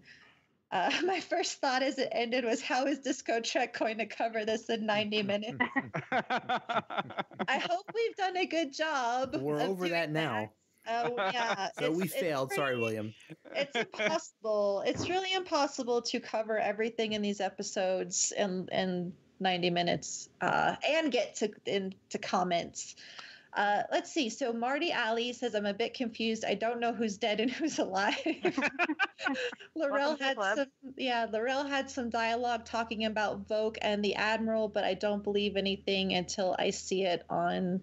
[SPEAKER 1] My first thought as it ended was, how is DiscoTrek going to cover this in 90 minutes? I hope we've done a good job.
[SPEAKER 2] We're over that now.
[SPEAKER 1] Oh, yeah.
[SPEAKER 2] So we failed. Sorry, William.
[SPEAKER 1] It's impossible. It's really impossible to cover everything in these episodes in 90 minutes and get into comments. Let's see. So Marty Alley says, "I'm a bit confused. I don't know who's dead and who's alive." Laurel had some dialogue talking about Vogue and the Admiral, but I don't believe anything until I see it on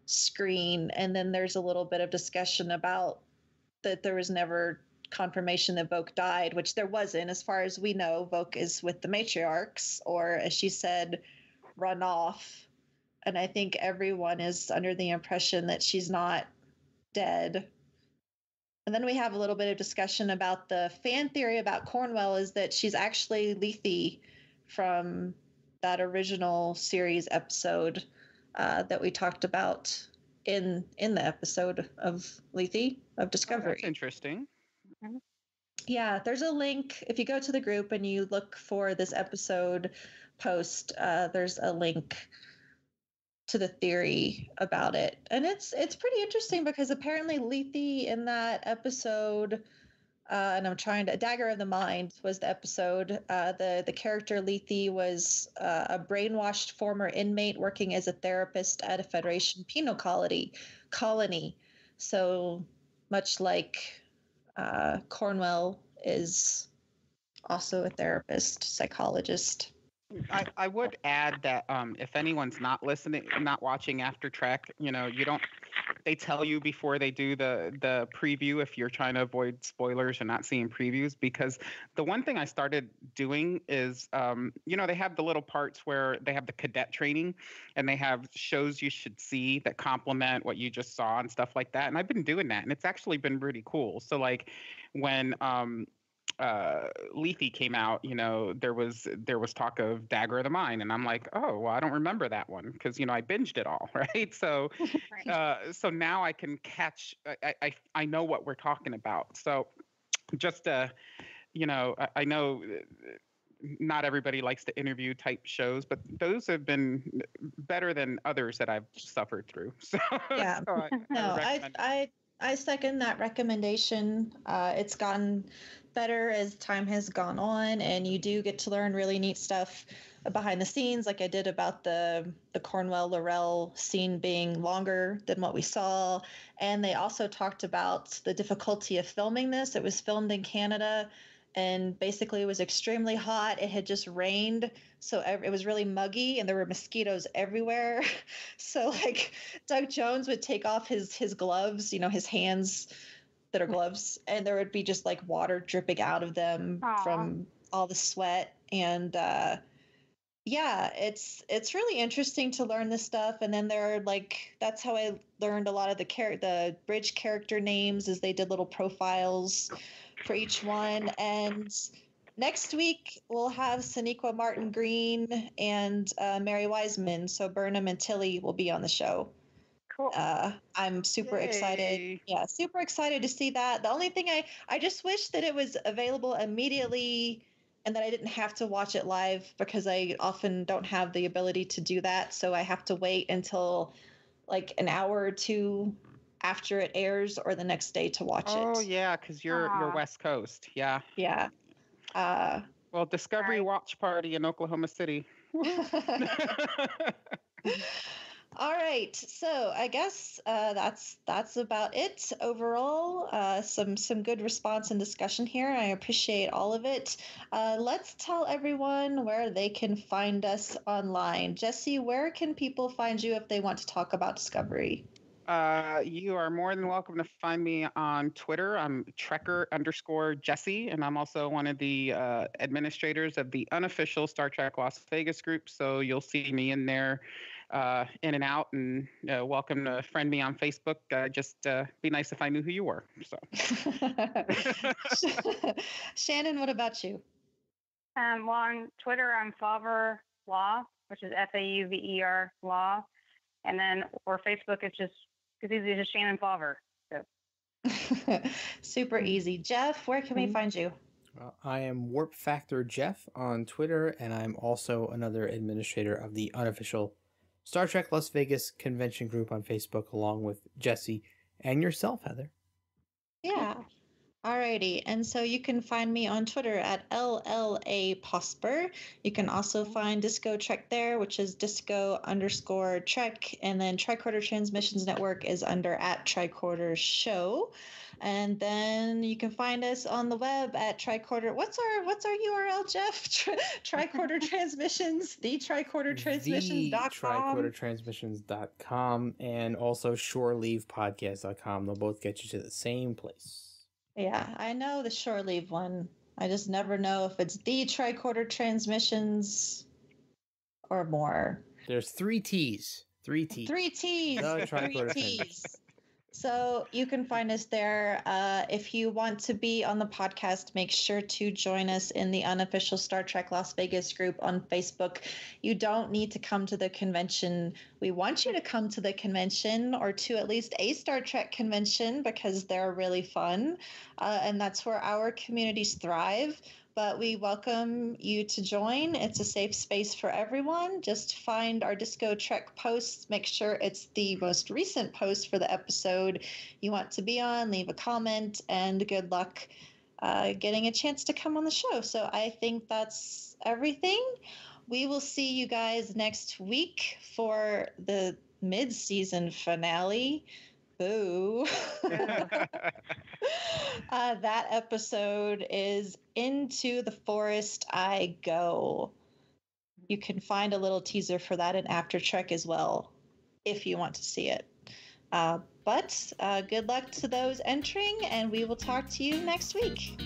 [SPEAKER 1] screen. And then there's a little bit of discussion about that there was never confirmation that Vogue died, which there wasn't. As far as we know, Vogue is with the matriarchs, or as she said, run off. And I think everyone is under the impression that she's not dead. And then we have a little bit of discussion about the fan theory about Cornwell is that she's actually Lethe from that original series episode that we talked about in the episode of Lethe of Discovery.
[SPEAKER 3] Oh, that's interesting.
[SPEAKER 1] Mm-hmm. Yeah, there's a link. If you go to the group and you look for this episode post, there's a link to the theory about it. And it's pretty interesting because apparently Lethe in that episode, and I'm trying to, Dagger of the Mind was the episode. The character Lethe was a brainwashed former inmate working as a therapist at a Federation penal colony. So much like Cornwell is also a therapist, psychologist.
[SPEAKER 3] I would add that if anyone's not watching After Trek, they tell you before they do the preview if you're trying to avoid spoilers or not seeing previews, because the one thing I started doing is, they have the little parts where they have the cadet training and they have shows you should see that complement what you just saw and stuff like that. And I've been doing that and it's actually been really cool. So like when Lethe came out, there was talk of Dagger of the Mind, and I'm like, oh well, I don't remember that one because I binged it all, right? So so now I can catch. I know what we're talking about. So just I know not everybody likes to interview type shows, but those have been better than others that I've suffered through. So
[SPEAKER 1] Yeah.
[SPEAKER 3] so
[SPEAKER 1] I second that recommendation. It's gotten better as time has gone on, and you do get to learn really neat stuff behind the scenes, like I did about the Cornwell Laurel scene being longer than what we saw. And they also talked about the difficulty of filming this. It was filmed in Canada, and basically it was extremely hot. It had just rained, so it was really muggy, and there were mosquitoes everywhere. So like Doug Jones would take off his gloves, his hands that are gloves, and there would be just like water dripping out of them from all the sweat. And yeah, it's really interesting to learn this stuff. And then that's how I learned a lot of the bridge character names, as they did little profiles for each one. And next week we'll have Sonequa Martin Green and Mary Wiseman. So Burnham and Tilly will be on the show.
[SPEAKER 4] Cool.
[SPEAKER 1] I'm super excited. Yeah, super excited to see that. The only thing I just wish that it was available immediately and that I didn't have to watch it live, because I often don't have the ability to do that. So I have to wait until like an hour or two after it airs or the next day to watch it.
[SPEAKER 3] Oh yeah, because you're West Coast. Yeah.
[SPEAKER 1] Yeah.
[SPEAKER 3] Well, Discovery Watch Party in Oklahoma City.
[SPEAKER 1] All right, so I guess that's about it overall. Some good response and discussion here. I appreciate all of it. Let's tell everyone where they can find us online. Jesse, where can people find you if they want to talk about Discovery?
[SPEAKER 3] You are more than welcome to find me on Twitter. I'm Trekker_Jesse, and I'm also one of the administrators of the Unofficial Star Trek Las Vegas group. So you'll see me in there, in and out, and welcome to friend me on Facebook. Just be nice if I knew who you were. So,
[SPEAKER 1] Shannon, what about you?
[SPEAKER 4] Well, on Twitter, I'm Fauver Law, which is Fauver Law, and then or Facebook, it's easy, just Shannon Fauver. So.
[SPEAKER 1] Super easy. Jeff, where can we find you?
[SPEAKER 2] I am Warp Factor Jeff on Twitter, and I'm also another administrator of the Unofficial Star Trek Las Vegas convention group on Facebook, along with Jesse and yourself, Heather.
[SPEAKER 1] Yeah. Alrighty, and so you can find me on Twitter at LLAPosper. You can also find DiscoTrek there, which is disco_trek, and then Tricorder Transmissions Network is under @Tricorder Show. And then you can find us on the web at Tricorder. What's our URL, Jeff? Tricorder Transmissions, the TricorderTransmissions.com.
[SPEAKER 2] TricorderTransmissions.com, and also ShoreLeavePodcast.com. They'll both get you to the same place.
[SPEAKER 1] Yeah, I know the Shore Leave one. I just never know if it's the Tricorder Transmissions or more.
[SPEAKER 2] There's 3 T's. 3 T's.
[SPEAKER 1] 3 T's.
[SPEAKER 2] The
[SPEAKER 1] 3
[SPEAKER 2] Tricorder
[SPEAKER 1] T's. So you can find us there. If you want to be on the podcast, make sure to join us in the Unofficial Star Trek Las Vegas group on Facebook. You don't need to come to the convention. We want you to come to the convention, or to at least a Star Trek convention, because they're really fun. And that's where our communities thrive. But we welcome you to join. It's a safe space for everyone. Just find our DiscoTrek posts. Make sure it's the most recent post for the episode you want to be on. Leave a comment, and good luck getting a chance to come on the show. So I think that's everything. We will see you guys next week for the mid-season finale. Boo. That episode is Into the Forest I Go. You can find a little teaser for that in After Trek as well, if you want to see it. But good luck to those entering, and we will talk to you next week.